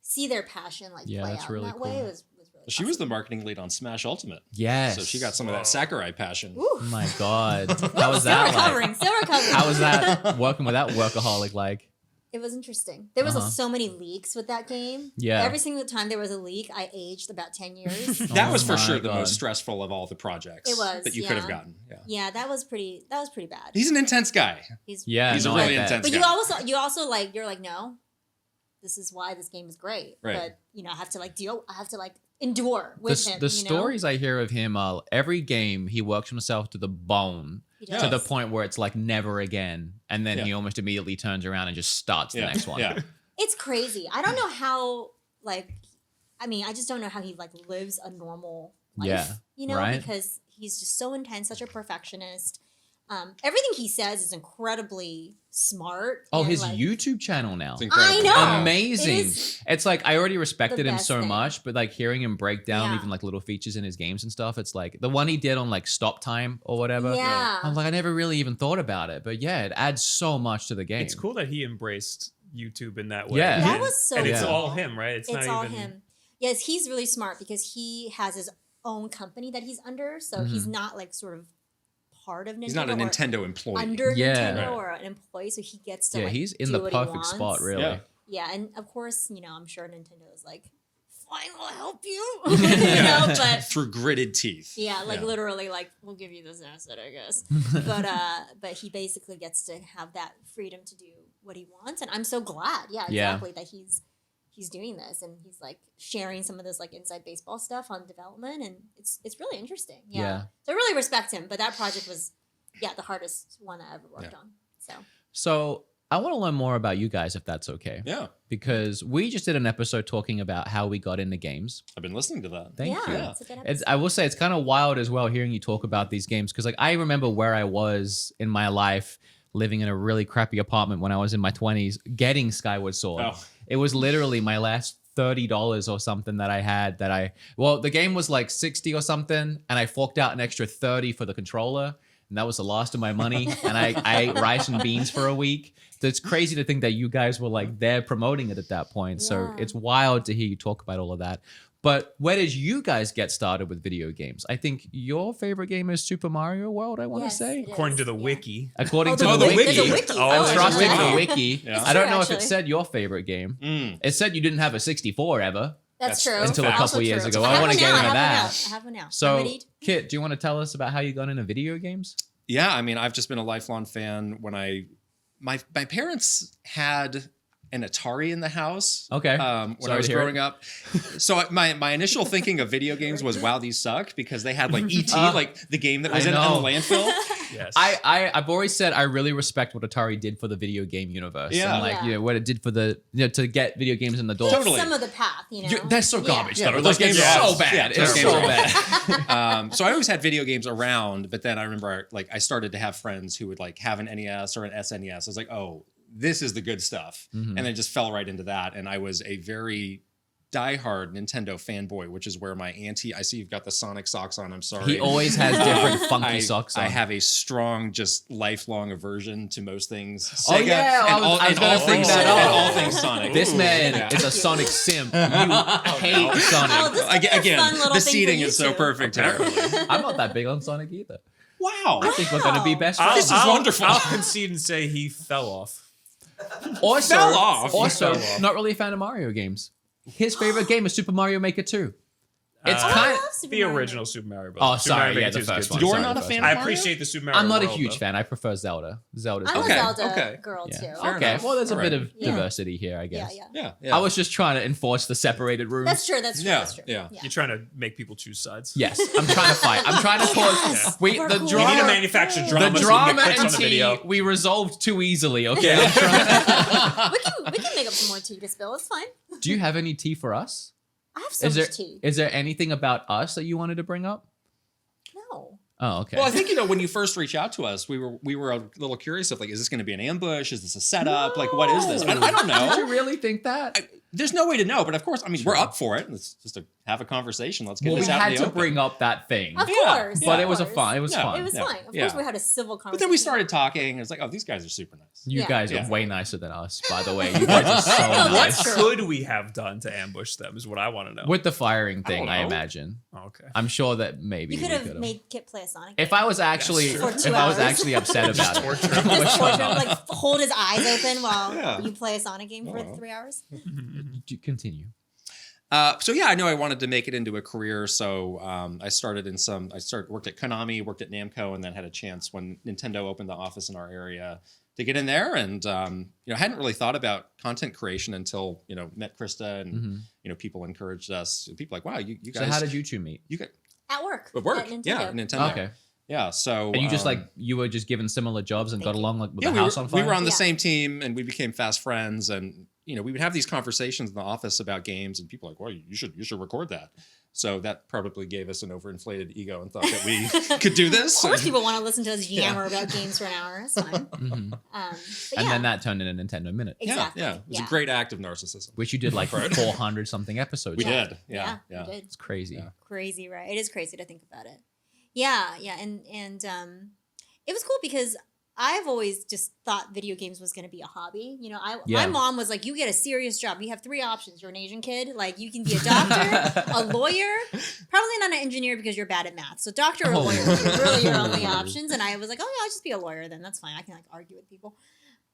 see their passion like Yeah, play that's out really in that cool. way. It was really She was the marketing lead on Smash Ultimate, Yes. so she got some of that Sakurai passion. Ooh. Oh my God. How was Still that recovering. like? Still recovering. How was that working with that workaholic like? It was interesting. There was Uh-huh. so many leaks with that game. Yeah. Every single time there was a leak, I aged about 10 years. That was for my sure the God. most stressful of all the projects It was, that you could have yeah. gotten. Yeah. Yeah, that was pretty bad. He's an intense guy. Yeah, He's no, a really I bet. intense But guy. you also like, you're like, no, this is why this game is great. Right. But you know, I have to like endure with him. The you know? stories I hear of him are every game he works himself to the bone He to does. the point where it's like never again, and then Yeah. he almost immediately turns around and just starts the Yeah. next one. Yeah. It's crazy. I don't know how like, I mean, I just don't know how he like lives a normal life. Yeah, You know, right? because he's just so intense, such a perfectionist. Everything he says is incredibly smart. Oh, and, his like, YouTube channel now. It's incredible. I know. Amazing. It is It's like I already respected the him best so thing. much, but like hearing him break down Yeah. even like little features in his games and stuff, it's like the one he did on like stop time or whatever. Yeah. I'm like, I never really even thought about it, but yeah, it adds so much to the game. It's cool that he embraced YouTube in that way. Yeah. That And- was so and it's cool. all him, right? It's, It's not all even him. Yes, he's really smart because he has his own company that he's under, so Mm-hmm. he's not like sort of part of Nintendo. He's not a or Nintendo employee. under Yeah. Nintendo Right. or an employee, so he gets to Yeah, like, he's in do the what he perfect spot, wants. really. Yeah. Yeah, and of course, you know, I'm sure Nintendo is like, fine, we'll help you. you know, but Through gritted teeth. yeah, like Yeah. literally, like we'll give you this asset, I guess. but he basically gets to have that freedom to do what he wants, and I'm so glad. Yeah, Yeah. exactly that he's doing this, and he's like sharing some of this like inside baseball stuff on development, and it's really interesting. Yeah. Yeah. So I really respect him, but that project was the hardest one I ever worked Yeah. on. So So I want to learn more about you guys, if that's okay. Yeah. Because we just did an episode talking about how we got into games. I've been listening to that. Thank yeah, you. it's a good It's, episode. I will say it's kind of wild as well hearing you talk about these games because like I remember where I was in my life living in a really crappy apartment when I was in my 20s, getting Skyward Sword. Oh. It was literally my last $30 or something that I had the game was like 60 or something, and I forked out an extra 30 for the controller, and that was the last of my money. And I ate rice and beans for a week. So it's crazy to think that you guys were like there promoting it at that point. So Yeah. it's wild to hear you talk about all of that. But where did you guys get started with video games? I think your favorite game is Super Mario World, I want to Yes, say. it is. According to the Yeah. wiki. According to Oh, the there's wiki. a wiki. Oh, I'm there's a trusting wiki. the wiki. Yeah. I don't True, know if it actually. said your favorite game. Mm. It said you didn't have a 64 ever. That's true. Until a Also couple years true. ago. I I have wanna one get now, into I that. have one now. So, Remedied. Kit, do you want to tell us about how you got into video games? Yeah, I mean, I've just been a lifelong fan. When my parents had an Atari in the house. Okay. When Sorry I was to hear growing up. So my initial thinking of video games was, wow, these suck, because they had like E.T., like the game that was I in the know. landfill. Yes. I've always said I really respect what Atari did for the video game universe. Yeah. And like, Yeah. you know, what it did for the, you know, to get video games in the door. Totally. Some of the path, you know. They're so garbage. Yeah, though. but Those games yeah, are so bad. yeah, it's those so games bad. So I always had video games around, but then I remember like I started to have friends who would like have an NES or an SNES. I was like, oh, this is the good stuff. Mhm. And then just fell right into that. And I was a very diehard Nintendo fanboy, which is where my auntie, I see you've got the Sonic socks on. I'm sorry. He always has different funky I, socks on. I have a strong, just lifelong aversion to most things. Oh, Sega yeah, I and was and gonna bring things that Sega up. and all things Sonic. This man Yeah. is a Sonic simp. You hate Sonic. Oh, this would be a Again, fun little the thing seating for you is so two. perfect. Apparently. I'm not that big on Sonic either. Wow. I think we're going to be best friends. This is wonderful. I'll concede and say he fell off. Also, Fell off. also Fell off. not really a fan of Mario games. His favorite game is Super Mario Maker 2. It's Uh, I kind love Super The Mario. original Super Mario Bros. Oh, Super sorry, Mario yeah, Maker the 2 is first good one. too. You're Sorry, not the a first fan one. of I appreciate the Super Mario I'm not a World, huge though. fan. I prefer Zelda. Zelda's I'm Okay, a Zelda okay. girl Yeah. too. Fair Okay, enough. well, there's a All bit right. of Yeah. diversity here, I Yeah, guess. yeah. Yeah. I was just trying to enforce the separated rooms. That's true. That's true. Yeah, That's true. yeah. You're trying to make people choose sides. Yes, I'm trying to fight. I'm trying to cause. Yeah. We We're the cool. We need to drama, manufacture drama. the so we can drama get clicks and on the tea video. we resolved too easily. Okay, I'm trying- We can make up some more tea to spill. It's fine. Do you have any tea for us? I have so Is much there tea. is there anything about us that you wanted to bring up? No. Oh, okay. Well, I think when you first reached out to us, we were a little curious of like, is this going to be an ambush? Is this a setup? Like, what is this? I don't Did you know. really think that? There's no way to know, but of course, I mean, we're up for it. Let's just have a conversation. Let's get Well, we this out in had the to open. bring up that thing, Of Yeah, course. but of it was a course. fun. It was Yeah. fun. It was Yeah. fine. Of Yeah. course, we had a civil conversation. But then we started talking. It's like, oh, these guys are super nice. You Yeah. guys Yeah. are way nicer than us, by the way. You guys are so What What nice. true. could we have done to ambush them is what I want to know. With the firing thing, don't I know. imagine. Oh, okay. I'm sure that maybe You could we have could've. made Kit play a Sonic. If I was actually, For if 2 I was hours. actually upset about it, Torture. I would Just shut torture him, up. like hold his eyes open while Yeah. you play a Sonic game for Oh. 3 hours. Continue. So yeah, I knew I wanted to make it into a career. So I worked at Konami, worked at Namco, and then had a chance when Nintendo opened the office in our area to get in there. And hadn't really thought about content creation until met KRYSTA, and people encouraged us. People like, wow, you So guys. how did you two meet? you got At work. at work? At Nintendo. Yeah, Nintendo. Okay. Yeah. So And you just um, you were just given similar jobs and got Thank you. along like with yeah, the we house were, on fire? we were on the Yeah. same team, and we became fast friends. And we would have these conversations in the office about games, and people were like, well, you should record that. So that probably gave us an overinflated ego and thought that we could do this. Of course, people want to listen to us Yeah. yammer about games for an hour. It's fine. Mhm. But And yeah, then that turned into Nintendo Minute, exactly. Yeah, it was a great act of narcissism. which you did like Right. 400 something episodes. We of. did. Yeah. we did. It's crazy. Yeah. Crazy, right? It is crazy to think about it. Yeah, and it was cool because I've always just thought video games was going to be a hobby. My Yeah. mom was like, "You get a serious job. You have 3 options. You're an Asian kid. Like, you can be a doctor, a lawyer, probably not an engineer because you're bad at math. So doctor or Oh. lawyer are really your only options." And I was like, "Oh yeah, I'll just be a lawyer then. That's fine. I can like argue with people."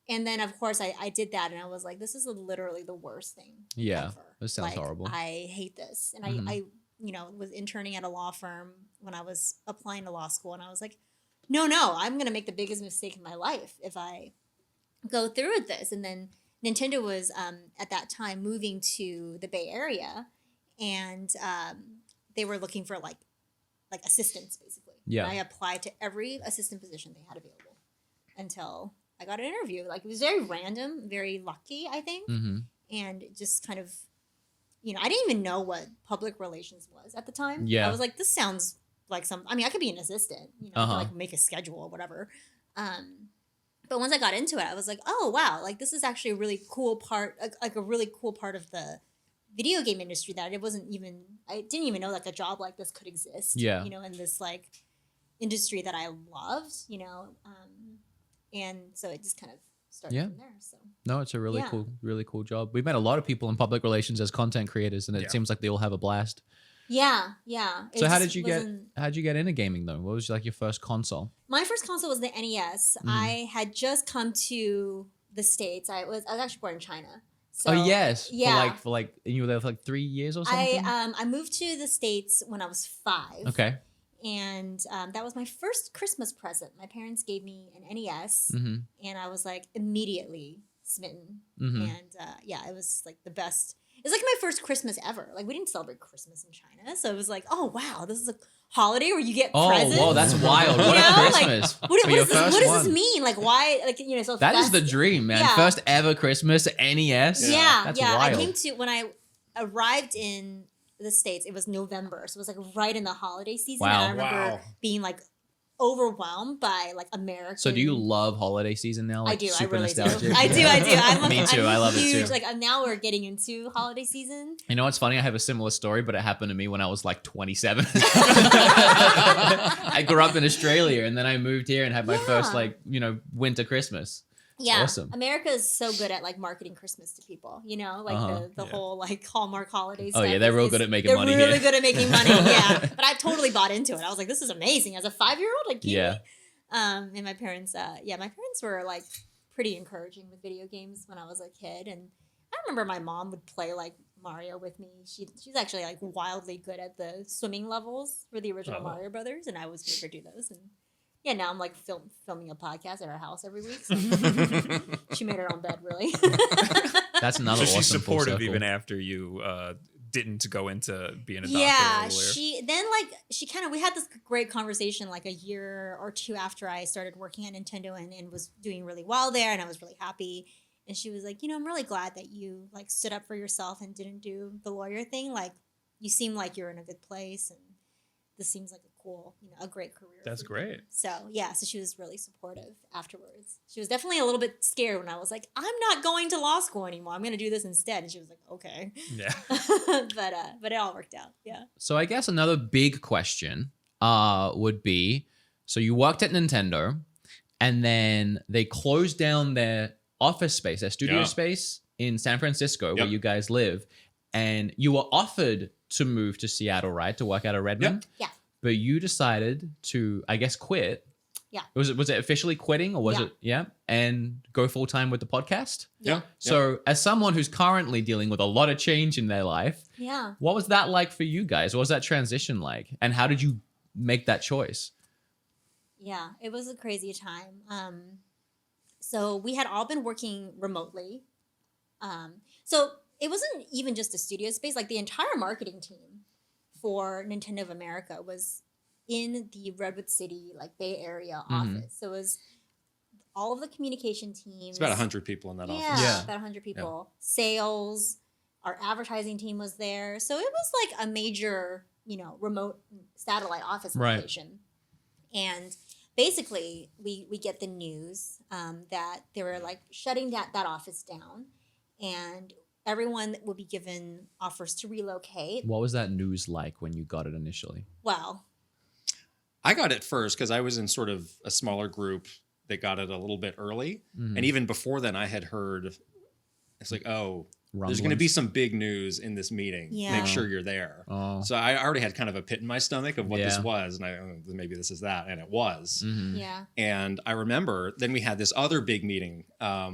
And then of course I did that, and I was like, "This is literally the worst thing." Yeah, ever. this sounds Like, horrible. I hate this. And Mhm. I was interning at a law firm when I was applying to law school, and I was like, no, I'm going to make the biggest mistake in my life if I go through with this. And then Nintendo was at that time moving to the Bay Area, and they were looking for like assistants basically. Yeah. And I applied to every assistant position they had available until I got an interview. Like, it was very random, very lucky, I think. Mm-hmm. And it just kind of, I didn't even know what public relations was at the time. Yeah. I was like, this sounds like I could be an assistant, I could, Uh-huh. like make a schedule or whatever. But once I got into it, I was like, oh wow, like this is actually a really cool part, like a really cool part of the video game industry that I didn't even know like a job like this could exist. Yeah. You know, in this like industry that I loved, you know, and so it just kind of started from there. So No, it's a really cool job. We've met a lot of people in public relations as content creators, and it seems like they all have a blast. Yeah. So how did you get into gaming though? What was like your first console? My first console was the NES. I had just come to the States. I was actually born in China. So, oh yes, yeah. For like, and you were there for like 3 years or something. I moved to the States when I was 5. Okay. And that was my first Christmas present. My parents gave me an NES, and I was like immediately smitten. And it was like the best. It was like my first Christmas ever. Like we didn't celebrate Christmas in China, so it was like, oh wow, this is a holiday where you get presents. Oh, whoa, that's wild! What a Christmas! Like, what does this mean? Like why? Like you know, so that is the dream, man. Yeah. First ever Christmas NES. Yeah, that's yeah. wild. I came to when I arrived in the States. It was November, so it was like right in the holiday season. Wow. And I remember being like overwhelmed by like American. So do you love holiday season now? Like, I do. Super I really nostalgic? do. I do. Me too. I love it huge, too. Like now we're getting into holiday season. You know what's funny? I have a similar story, but it happened to me when I was like 27. I grew up in Australia, and then I moved here and had my first winter Christmas. Yeah, awesome. America is so good at like marketing Christmas to people. You know, like the whole like Hallmark holidays. Oh yeah, they're real good at making money. They're really good at making money. Yeah, but I totally bought into it. I was like, this is amazing. As a 5-year-old, like and my parents, were like pretty encouraging with video games when I was a kid, and I remember my mom would play like Mario with me. She's actually like wildly good at the swimming levels for the original Mario Brothers, and I was with her do those. And yeah, now I'm like filming a podcast at our house every week. So she made her own bed, really. That's another. So she's awesome full supportive circle. even after you didn't go into being a doctor. Yeah, earlier. we had this great conversation like a year or two after I started working at Nintendo and was doing really well there, and I was really happy. And she was like, I'm really glad that you like stood up for yourself and didn't do the lawyer thing. Like, you seem like you're in a good place, and this seems like a great career. That's great. So yeah, so she was really supportive afterwards. She was definitely a little bit scared when I was like, I'm not going to law school anymore. I'm going to do this instead. And she was like, okay. Yeah. but it all worked out. Yeah. So I guess another big question would be, so you worked at Nintendo, and then they closed down their office space, their studio space in San Francisco, where you guys live, and you were offered to move to Seattle, right, to work out of Redmond? Yeah. But you decided to, I guess, quit. Yeah. Was it officially quitting, or was it and go full time with the podcast? Yeah. So as someone who's currently dealing with a lot of change in their life, what was that like for you guys? What was that transition like? And how did you make that choice? Yeah, it was a crazy time. So we had all been working remotely. So it wasn't even just a studio space. Like the entire marketing team for Nintendo of America was in the Redwood City, like Bay Area office. So it was all of the communication teams. It's about 100 people in that office. Yeah, about 100 people. Yeah. Sales, our advertising team was there. So it was like a major, remote satellite office location. And basically, we get the news that they were like shutting that office down, and everyone will be given offers to relocate. What was that news like when you got it initially? Well, I got it first because I was in sort of a smaller group that got it a little bit early. And even before then, I had heard, it's like, there's going to be some big news in this meeting. Yeah. Make sure you're there. So I already had kind of a pit in my stomach of what this was. And maybe this is that. And it was. Yeah. And I remember then we had this other big meeting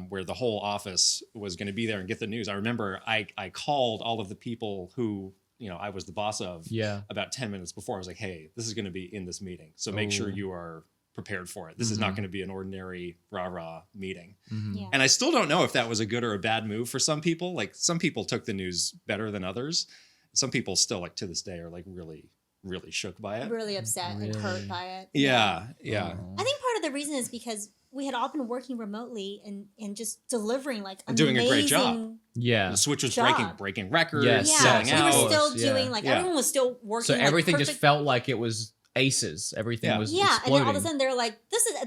where the whole office was going to be there and get the news. I remember I called all of the people who, I was the boss of about 10 minutes before. I was like, hey, this is going to be in this meeting. So make sure you are prepared for it. This is not going to be an ordinary rah-rah meeting. Yeah. And I still don't know if that was a good or a bad move for some people. Like some people took the news better than others. Some people still like to this day are like really, really shook by it. Really upset and hurt by it. Yeah. I think part of the reason is because we had all been working remotely and just delivering like and doing a great job. Yeah. The Switch was job. breaking records, Yes. selling We out. were still doing everyone was still working. So everything like, just felt like it was aces. Everything was Yeah, and then exploding. all of a sudden they're like,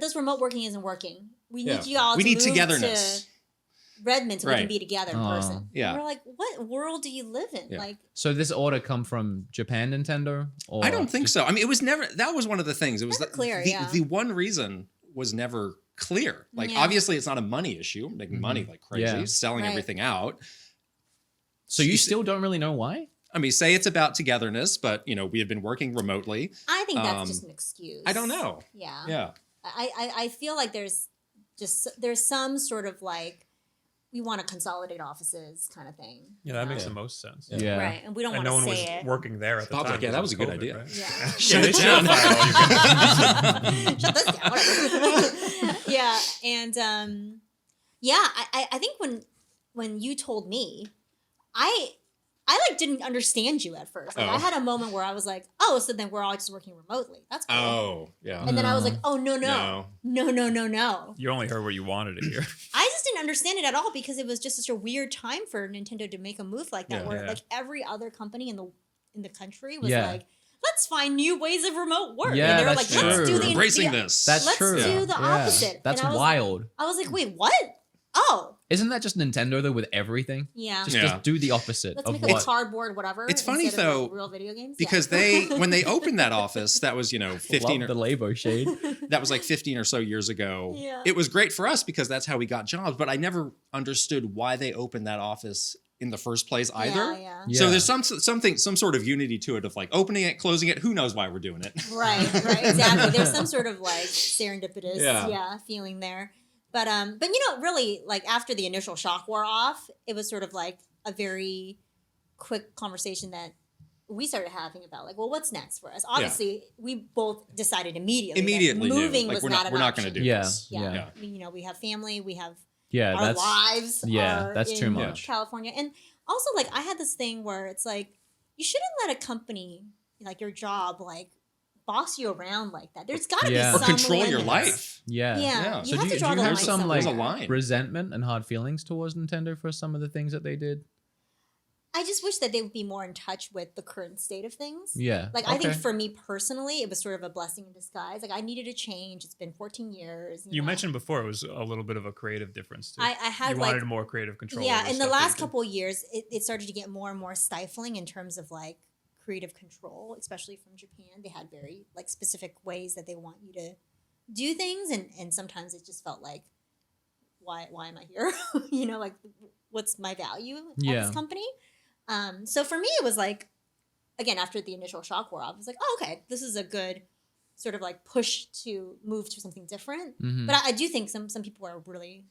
this remote working isn't working. We Yeah. need you all We to need move togetherness. to Redmond so we Right. can be together in Oh. person. Yeah. And we're like, what world do you live in? Yeah. Like, So this order come from Japan Nintendo? Or I don't think just- so. I mean, it was never. That was one of the things. It was Never clear, the, yeah. the one reason was never clear. Like, Yeah. obviously, it's not a money issue. Making money like crazy, Yeah. selling Right. everything out. So you still don't really know why? I mean, say it's about togetherness, but we have been working remotely. I think that's Um, just an excuse. I don't know. Yeah. Yeah. I feel like there's some sort of like, we want to consolidate offices kind of thing. Yeah, that makes Yeah. the most sense. Yeah. Right. And we don't And want no to one say was it. working there at the Bob's time. like, yeah, that was a good COVID, idea. right? Yeah. Shut they it should down. have fired all you guys. Shut this down. Whatever. Yeah. And I think when you told me, I like didn't understand you at first. Like, Oh. I had a moment where I was like, oh, so then we're all just working remotely. That's cool. Oh, yeah. And then I was No. like, oh no. You only heard what you wanted to hear. I just didn't understand it at all because it was just such a weird time for Nintendo to make a move like that, Yeah. where Yeah. like every other company in the country was Yeah. like, let's find new ways of remote work. Yeah, and they were that's like, let's true. do the Embracing the- this. That's Let's true. do the opposite. That's And I was wild. I was like, wait, what? Oh, Isn't that just Nintendo though with everything? yeah. Just do the opposite Let's of make a what. cardboard, whatever. It's funny, instead of, though, like, real video games. Because when they opened that office, that was 15 Love the Labo shade. that was like 15 or so years ago. Yeah. It was great for us because that's how we got jobs, but I never understood why they opened that office in the first place either. Yeah. Yeah. So there's some sort of unity to it of like opening it, closing it. Who knows why we're doing it? Right, exactly. There's some sort of like serendipitous, Yeah. feeling there. But really, like after the initial shock wore off, it was sort of like a very quick conversation that we started having about like, well, what's next for us? Obviously, we both decided immediately that Knew. moving Like, was we're not not an going to option. do Yeah. this. Yeah. We have family, we have Yeah, our that's lives. yeah, are that's too in much. California, and also like I had this thing where it's like you shouldn't let a company like your job like boss you around like that. There's got to Yeah. be Or some control your limits. life. Yeah. Yeah, So you have do to you, draw do the you line have some somewhere. like There's a line. resentment and hard feelings towards Nintendo for some of the things that they did? I just wish that they would be more in touch with the current state of things. Yeah. Like I think Okay. for me personally, it was sort of a blessing in disguise. Like I needed a change. It's been 14 years. You know. mentioned before it was a little bit of a creative difference too. I had you like wanted more creative control. yeah. over In the stuff that last you did. couple of years, it started to get more and more stifling in terms of like creative control, especially from Japan. They had very like specific ways that they want you to do things, and sometimes it just felt like, why am I here? Like what's my value at Yeah. this company? So for me, it was like, again, after the initial shock wore off, I was like, oh, okay, this is a good sort of like push to move to something different. Mhm. But I do think some people were really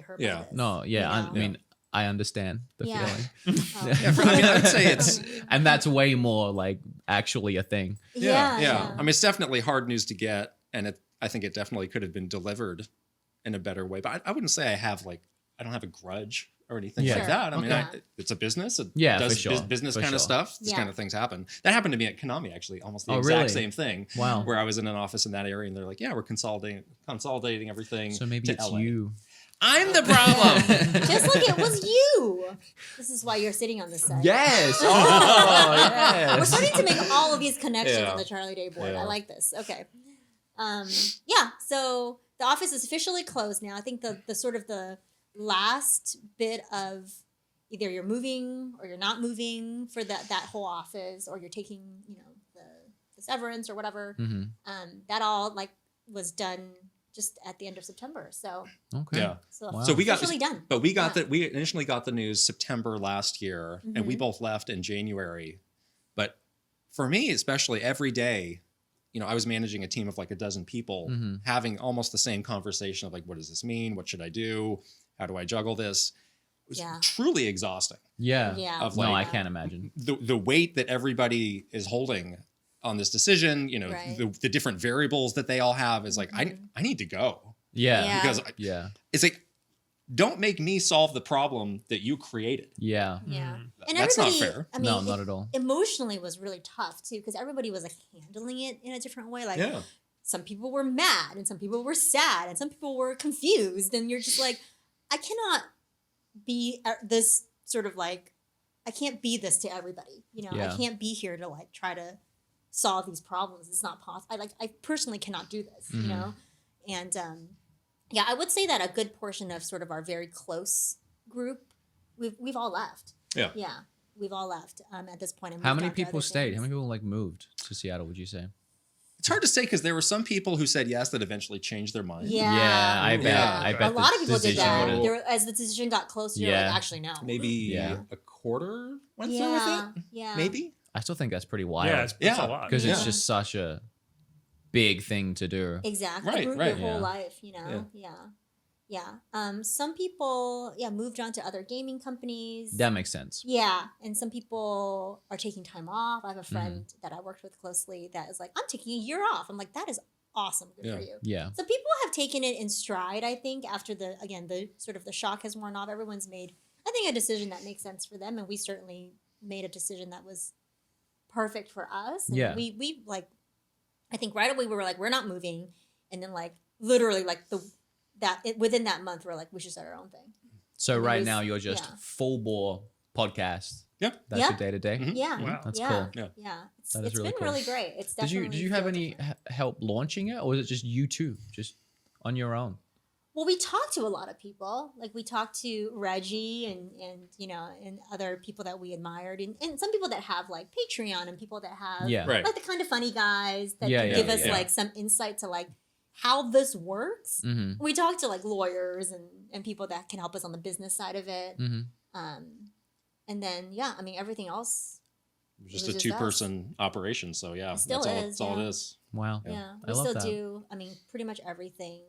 hurt by Yeah. this. No, yeah, you know? I mean, I understand the Yeah. feeling. Oh. I mean, I would say it's And that's way more like actually a thing. yeah. I mean, it's definitely hard news to get, and I think it definitely could have been delivered in a better way. But I wouldn't say I don't have a grudge or anything Yeah. like Sure. that. I mean, Okay. it's a business. It Yeah, does for sure. business For kind of sure. stuff. This Yeah. kind of things happen. That happened to me at Konami, actually, almost the Oh, exact really? same thing. Wow. Where I was in an office in that area, and they're like, "Yeah, we're consolidating everything." So maybe to it's LA. you. I'm the problem. Just like it was you. This is why you're sitting on this side. Yes. Oh, yes. We're starting to make all of these connections Yeah. on the Charlie Day board. Yeah. I like this. Okay. So the office is officially closed now. I think the sort of the last bit of either you're moving or you're not moving for that whole office, or you're taking, the severance or whatever. Mhm. That all like was done just at the end of September. So Okay. Yeah. Wow. So we got officially done. But we got Yeah. we initially got the news September last year, and we Mhm. both left in January. But for me, especially every day, I was managing a team of like a dozen people, Mhm. having almost the same conversation of like, what does this mean? What should I do? How do I juggle this? It was Yeah. truly exhausting. Yeah. Yeah. Of No, I like- can't imagine. The weight that everybody is holding on this decision, Right. the different variables that they all have is like, Mhm. I need to go. Yeah. Yeah. Because Yeah. it's like, don't make me solve the problem that you created. Yeah. Yeah. Mm. And That's not everybody, fair. I mean, No, it not at all. emotionally was really tough too, because everybody was like handling it in a different way. Like Yeah. some people were mad and some people were sad and some people were confused, and you're just like, I cannot be this sort of like, I can't be this to everybody. Yeah. I can't be here to like try to solve these problems. It's not possible. I personally cannot do this, you know? And yeah, I would say that a good portion of sort of our very close group, we've all left. Yeah. Yeah. We've all left at this point. And How moved many on to people other stayed? things. How many people like moved to Seattle, would you say? It's hard to say because there were some people who said yes that eventually changed their mind. Yeah. I bet. Yeah. I A bet lot the of people did decision that. would've- There, as the decision got closer, you're Yeah. like, actually, no. Maybe Yeah. a quarter went Yeah. through with it. Yeah. Maybe. I still think that's pretty wild. Yeah, it's Yeah. a lot. because it's Yeah. just such a big thing to do. Exactly. Right, Uproot right. your whole Yeah. life, you know? Yeah. Some people, moved on to other gaming companies. That makes sense. Yeah. And some people are taking time off. I have a friend that I worked with closely that is like, I'm taking a year off. I'm like, that is awesome. Good Yeah. for you. Yeah. So people have taken it in stride, I think, after the sort of the shock has worn off. Everyone's made, I think, a decision that makes sense for them. And we certainly made a decision that was perfect for us. And Yeah. we like, I think right away we were like, we're not moving. And then like literally like within that month, we're like, we should start our own thing. So And it right was- now you're just yeah. full bore podcast. Yeah. That's Yeah. your day to day. Mhm. Yeah. Wow. That's yeah. cool. Yeah. Yeah. It's That is really been cool. really great. It's Did definitely you have feel any different. help launching it, or was it just you two, just on your own? Well, we talked to a lot of people. Like we talked to Reggie and and other people that we admired, and some people that have like Patreon and people that have Yeah. Right. like the kind of funny guys that Yeah, can yeah, give us yeah. like some insight to like how this works. Mm-hmm. We talked to like lawyers and people that can help us on the business side of it. Mm-hmm. And then I mean everything else. It was just It a was just two-person operation. So yeah, It still that's all. is, That's all yeah. it is. Wow. Yeah, I we love still that. do. I mean, pretty much everything.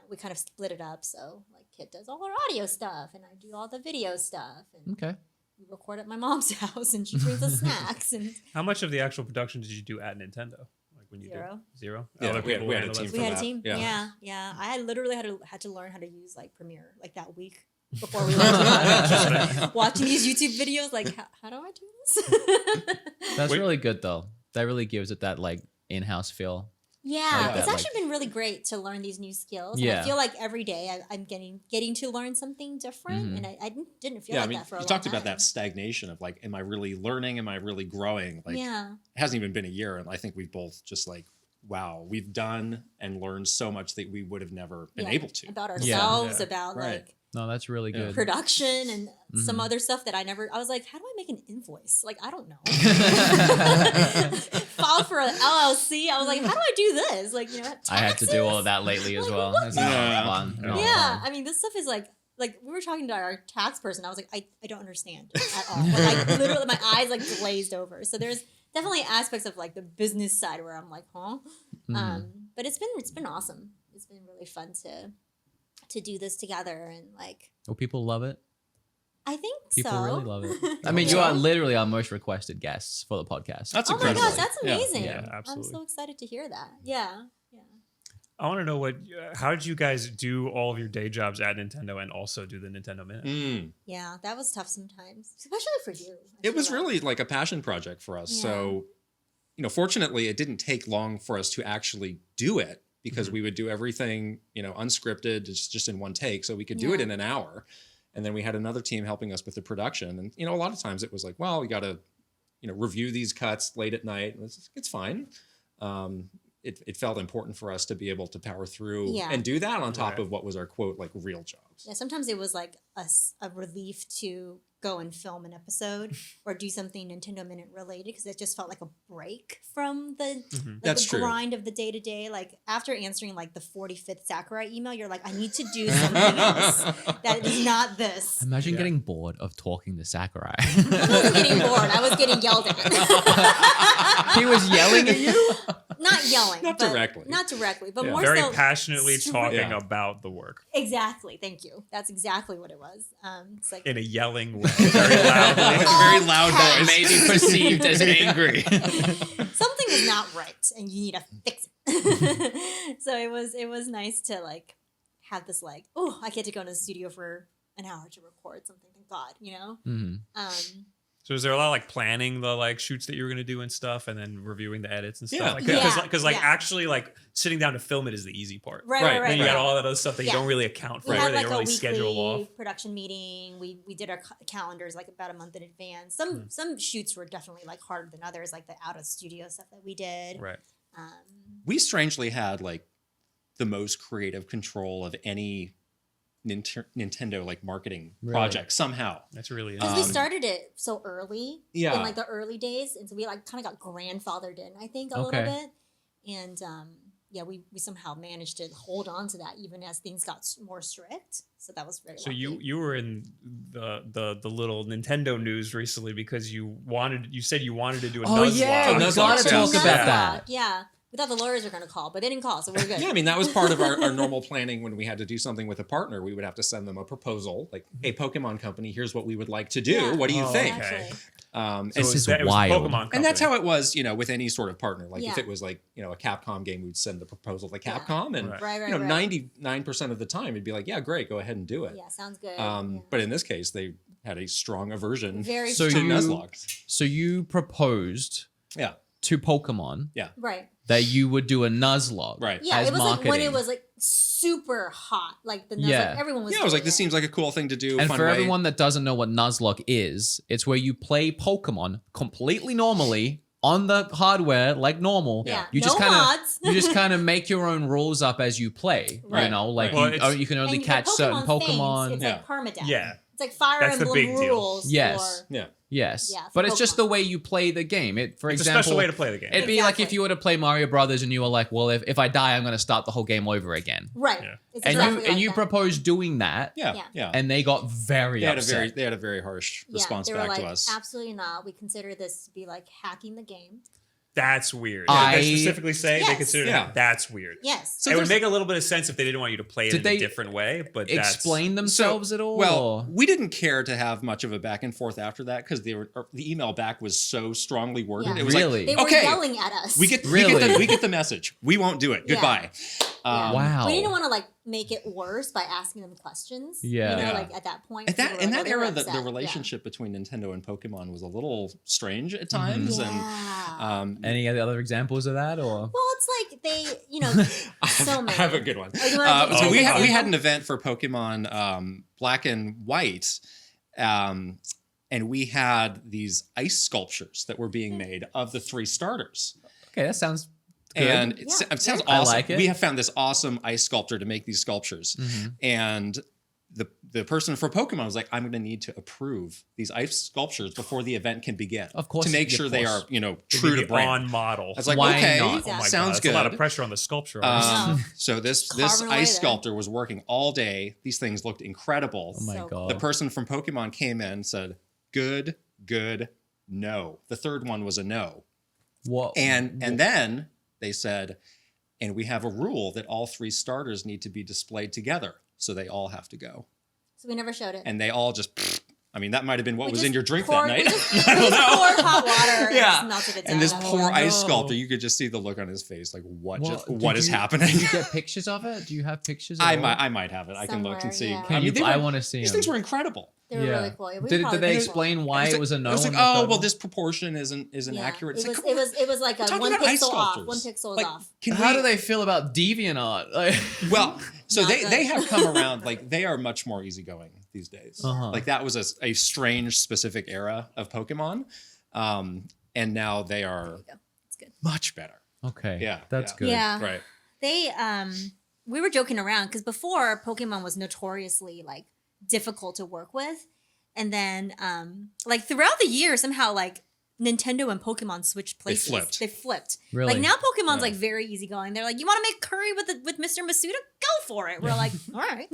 We kind of split it up. So like Kit does all our audio stuff, and I do all the video stuff, and Okay. we record at my mom's house, and she brings us snacks and How much of the actual production did you do at Nintendo? Like when you Zero. did zero? Yeah, Other we had- people we had a handled team it? for we had a that. team. Yeah. Yeah. I literally had to learn how to use like Premiere like that week before we went watching these YouTube videos. Like, how do I do this? That's Wait. really good though. That really gives it that like in-house feel. Yeah, Like it's that, actually been really great to learn these new skills. And Yeah. I feel like every day I'm getting to learn something different, and I didn't feel Yeah, like I mean, that for a you long talked time. about that stagnation of like, am I really learning? Am I really growing? Like, Yeah, it hasn't even been a year, and I think we've both just like, wow, we've done and learned so much that we would have never been Yeah. able to. about Yeah. ourselves, Yeah. about Right. like No, that's really Yeah. good. production and some Mhm. other stuff that I was like, how do I make an invoice? Like, I don't know. Filed for an LLC. I was like, how do I do this? Like, I had to do all of taxes? that lately as Like, well. what? It's not Yeah. fun. Not Yeah, fun. I mean, this stuff is like we were talking to our tax person. I was like, I don't understand at all. Like, I literally, my eyes like glazed over. So there's definitely aspects of like the business side where I'm like, huh? Mhm. But it's been awesome. It's been really fun to do this together, and like Well, people love it. I think People so. really love it. I mean, you are literally our most requested guests for the podcast. That's Oh my incredible. gosh, that's Yeah. amazing! Yeah, I'm absolutely. so excited to hear that. Yeah. I want to know how did you guys do all of your day jobs at Nintendo and also do the Nintendo Minute? Mm. Yeah, that was tough sometimes, especially for you. I It was feel like. really like a passion project for us. Yeah. So, fortunately, it didn't take long for us to actually do it because Mm-hmm. we would do everything, unscripted, just in one take. So we could do it Yeah. in an hour. And then we had another team helping us with the production. And, a lot of times it was like, well, we got to, review these cuts late at night. It's fine. It felt important for us to be able to power through Yeah. and do that on top Right. of what was our quote, like real jobs. Yeah, sometimes it was like a relief to go and film an episode or do something Nintendo Minute related because it just felt like a break from the That's the true. grind of the day to day. Like after answering like the 45th Sakurai email, you're like, I need to do something else that is not this. Imagine Yeah. getting bored of talking to Sakurai. I wasn't getting bored. I was getting yelled at. He was yelling at you? Not yelling. Not but- directly. Not directly, but Yeah. more Very so. passionately talking Yeah. about the work Exactly. Thank you. That's exactly what it was. It's like in a yelling way, very loudly. It's a very loud All noise. Maybe perceived as angry. something is not right and you need to fix it. So it was nice to like have this like, oh, I get to go into the studio for an hour to record something. Thank God, Mhm. So is there a lot of like planning the like shoots that you were going to do and stuff, and then reviewing the edits and stuff? Yeah. Like, Yeah. Because like Yeah. actually like sitting down to film it is the easy part. Right. Then you got all that other stuff that Yeah. you don't really account for. We had That like you a don't really weekly schedule off. production meeting. We did our calendars like about a month in advance. Hmm. Some shoots were definitely like harder than others, like the out of studio stuff that we did. Right. We strangely had like the most creative control of any Nintendo like marketing Really? project somehow. That's really Because interesting. we started it so early, Yeah. in like the early days, and so we like kind of got grandfathered in, I think, a Okay. little bit, and yeah, we somehow managed to hold on to that even as things got more strict. So that was very. So lucky. you were in the little Nintendo news recently because you said you wanted to do a Oh, Nuzlocke. yeah, we Nuzlocke, gotta yeah. talk about Nuzlocke, that. Yeah, we thought the lawyers were going to call, but they didn't call, so we're good. Yeah, I mean that was part of our normal planning when we had to do something with a partner. We would have to send them a proposal, like, "Hey, Pokemon Company, here's what we would like to do. Yeah. What do you Oh, think?" okay. Actually. And, So This it was is that- it was wild. Pokemon Company. and that's how it was, with any sort of partner. Like if Yeah. it was like a Capcom game, we'd send the proposal to Capcom, and Right. Right. 99% of the time it'd be like, "Yeah, great, go ahead and do it." Yeah, sounds good. But in this case, they had a strong aversion Very So to strong. you- Nuzlocke. So you proposed Yeah, to Pokemon Right. that you would do a Nuzlocke. right. Yeah, as it was like when marketing. it was like super hot, like the Nuzlocke, Yeah. everyone was. Yeah, I was doing like, this it. seems like a cool thing to do. And fun for way. everyone that doesn't know what Nuzlocke is, it's where you play Pokemon completely normally on the hardware like normal. Yeah, You no just kind of mods. you just kind of make your own rules up as you play. You Right. know, like Well, you, it's- you can only And catch your certain Pokemon things, Pokemon. It's like permadeath. Yeah. It's like Fire That's the Emblem big deal. rules. Yes. For, Yeah. Yes, Yeah, for but it's just Pokemon. the way you play the game. It, for It's a example, special way to play the game. it'd be like if Exactly. you were to play Mario Brothers and you were like, well, if I die, I'm going to start the whole game over again. right. Yeah. It's And exactly you like that. proposed doing that, Yeah, Yeah. yeah. and they got very They had upset. a very harsh response they were back like, to us. absolutely not. We consider this to be like hacking the game. That's weird. I- They specifically say they Yes. consider Yeah. that's weird. Yes. So it would there's- make a little bit of sense if they didn't want you to play it Did in they a different way, but that's Explain themselves at all? Well, or- we didn't care to have much of a back and forth after that because the email back was so strongly worded. Yeah. It was Really? They like, were okay, yelling at us. we get Really? we get the message. We won't do it. Yeah. Goodbye. Yeah. wow. We didn't want to like make it worse by asking them questions. Yeah. You know, Yeah. like at that point. At that people in were that like, they were era, the upset. Yeah. relationship between Nintendo and Pokemon was a little strange at times, Yeah. and Any other examples of that, or Well, it's like they, so many. I have a good one. Oh, you wanna do So an we example? had an event for Pokemon Black and White, and we had these ice sculptures that were being made of the 3 starters. okay, that sounds good. And Yeah. it sounds I awesome. like it. We have found this awesome ice sculptor to make these sculptures, Mhm. and the person for Pokemon was like, "I'm going to need to approve these ice sculptures before the event can begin, Of course, to make of sure they are course. true to brand." on model. I was like, Why "Okay, not? Oh my Exactly. sounds God, good." That's a lot of pressure on the sculpture. artist. No. So this Carving away ice there. sculptor was working all day. These things looked incredible. Oh my So god. The person from Pokemon came in and said, "Good, good, no." The third one was a no. what? And then they said, "And we have a rule that all 3 starters need to be displayed together. So they all have to go." So we never showed it. And they all just, I mean, that might have been what We was just in your drink poured- that we night. just- I we don't just know. poured hot water and Yeah. just melted it down. And this That was poor it. ice no. sculptor, you could just see the look on his face, like what Did is you- happening? Did you get pictures of it? Do you have pictures? At all? I might have it. I can look and Somewhere, see. yeah. Can I mean, you? I want to see these them. things were incredible. They were Yeah. really cool. Yeah, we Did probably they did explain why it was a no? It was on like, the oh third well, one? this proportion isn't Yeah. accurate. It's It was, like, it was it was like we're a talking one about ice pixel off. sculptures. One pixel Like, is off. can How we- do they feel about DeviantArt? Like, Well, so Not they good. have come around. Like they are much more easygoing these days. Uh-huh. Like that was a strange specific era of Pokemon, and now they are go. It's good. much better. okay, Yeah, that's yeah. good. Yeah. Right. They we were joking around because before Pokemon was notoriously like difficult to work with, and then like throughout the year somehow like Nintendo and Pokemon switched places. flipped. They flipped. Really? Like now Pokemon's Yeah. like very easygoing. They're like, you want to make curry with Mr. Masuda? Go for it. We're like, all right.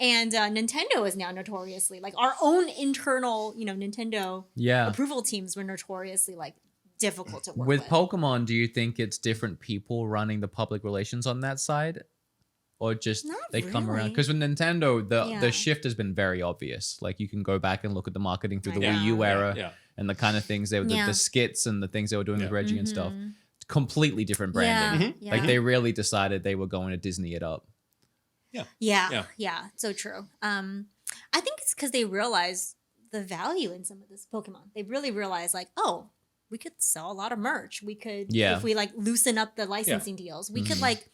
And Nintendo is now notoriously like our own internal, Nintendo Yeah. approval teams were notoriously like difficult to work With with. Pokemon, do you think it's different people running the public relations on that side? Or just Not they come around? really. Because with Nintendo, the Yeah. shift has been very obvious. Like you can go back and look at the marketing through the I Wii U know. era Yeah. and the kind of things the Yeah. skits and the things they were doing with Yeah. Reggie and stuff. Mhm. Completely different branding. Yeah. Like yeah. they really decided they were going to Disney it up. Yeah, Yeah. yeah, so true. I think it's because they realize the value in some of this Pokemon. They really realized like, oh, we could sell a lot of merch. We could, Yeah. if we like loosen up the licensing deals, we could like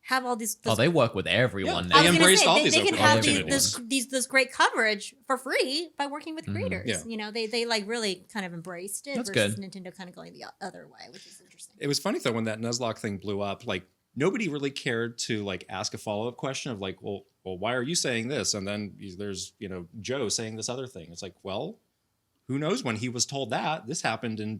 have all these. Oh, they work with everyone Yeah. I now. was They gonna embraced say, all they, these they can open have opportunities. this great coverage for free by working with creators. Yeah. You know, they like really kind of embraced it That's versus good. Nintendo kind of going the other way, which is interesting. It was funny though when that Nuzlocke thing blew up. Like nobody really cared to like ask a follow up question of like, well, why are you saying this? And then there's Joe saying this other thing. It's like, well, who knows when he was told that? This happened in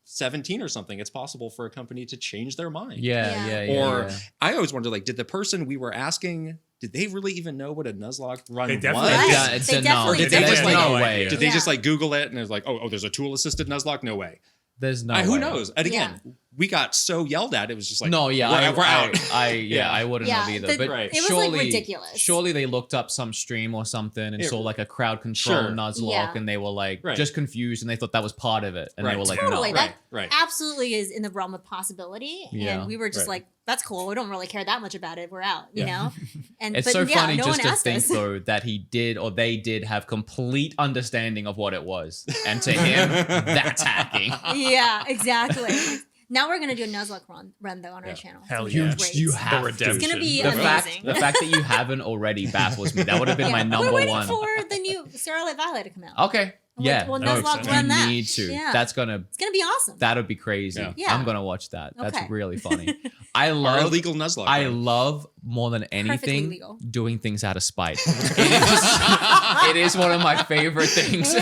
2017 or something. It's possible for a company to change their mind. Yeah. Or I always wonder, like, did the person we were asking, did they really even know what a Nuzlocke run They was? definitely Right. Yeah, it's They a no. definitely Did they did. just, like, no no way. idea. Did they Yeah. just like Google it and it's like, oh, there's a tool assisted Nuzlocke? No way. There's no. Who way. knows? And again, we got so yelled at. It was just like, No, yeah, we're out. I wouldn't have either. But Right. It was surely, like ridiculous. Surely they looked up some stream or something and Yeah. saw like a crowd control Sure. Nuzlocke, Yeah. and they were like Right. just confused, and they thought that was part of it, and they Right. were like, Totally. no. That Right. absolutely is in the realm of possibility. Yeah. And we were just Right. like, that's cool. We don't really care that much about it. We're out, you know? And It's but so yeah, funny no just one to asked think us. though that he did or they did have complete understanding of what it was, and to him, that's hacking. Yeah, exactly. Now we're gonna do a Nuzlocke run though on our channel. Hell It's gonna yeah. be great. You have The to. redemption. It's gonna be The amazing. fact that you haven't already baffles me. That would have been my number we're waiting one. for the new Scarlet Violet to come out. Okay. We'll- Yeah. we'll no, Nuzlocke you run that. need to. Yeah. That's gonna It's gonna be awesome. that'd be crazy. Yeah. Yeah. I'm gonna watch that. That's Okay. really funny. I Our love illegal Nuzlocke. I run. love more than anything legal. doing things out of spite. It is one of my favorite things.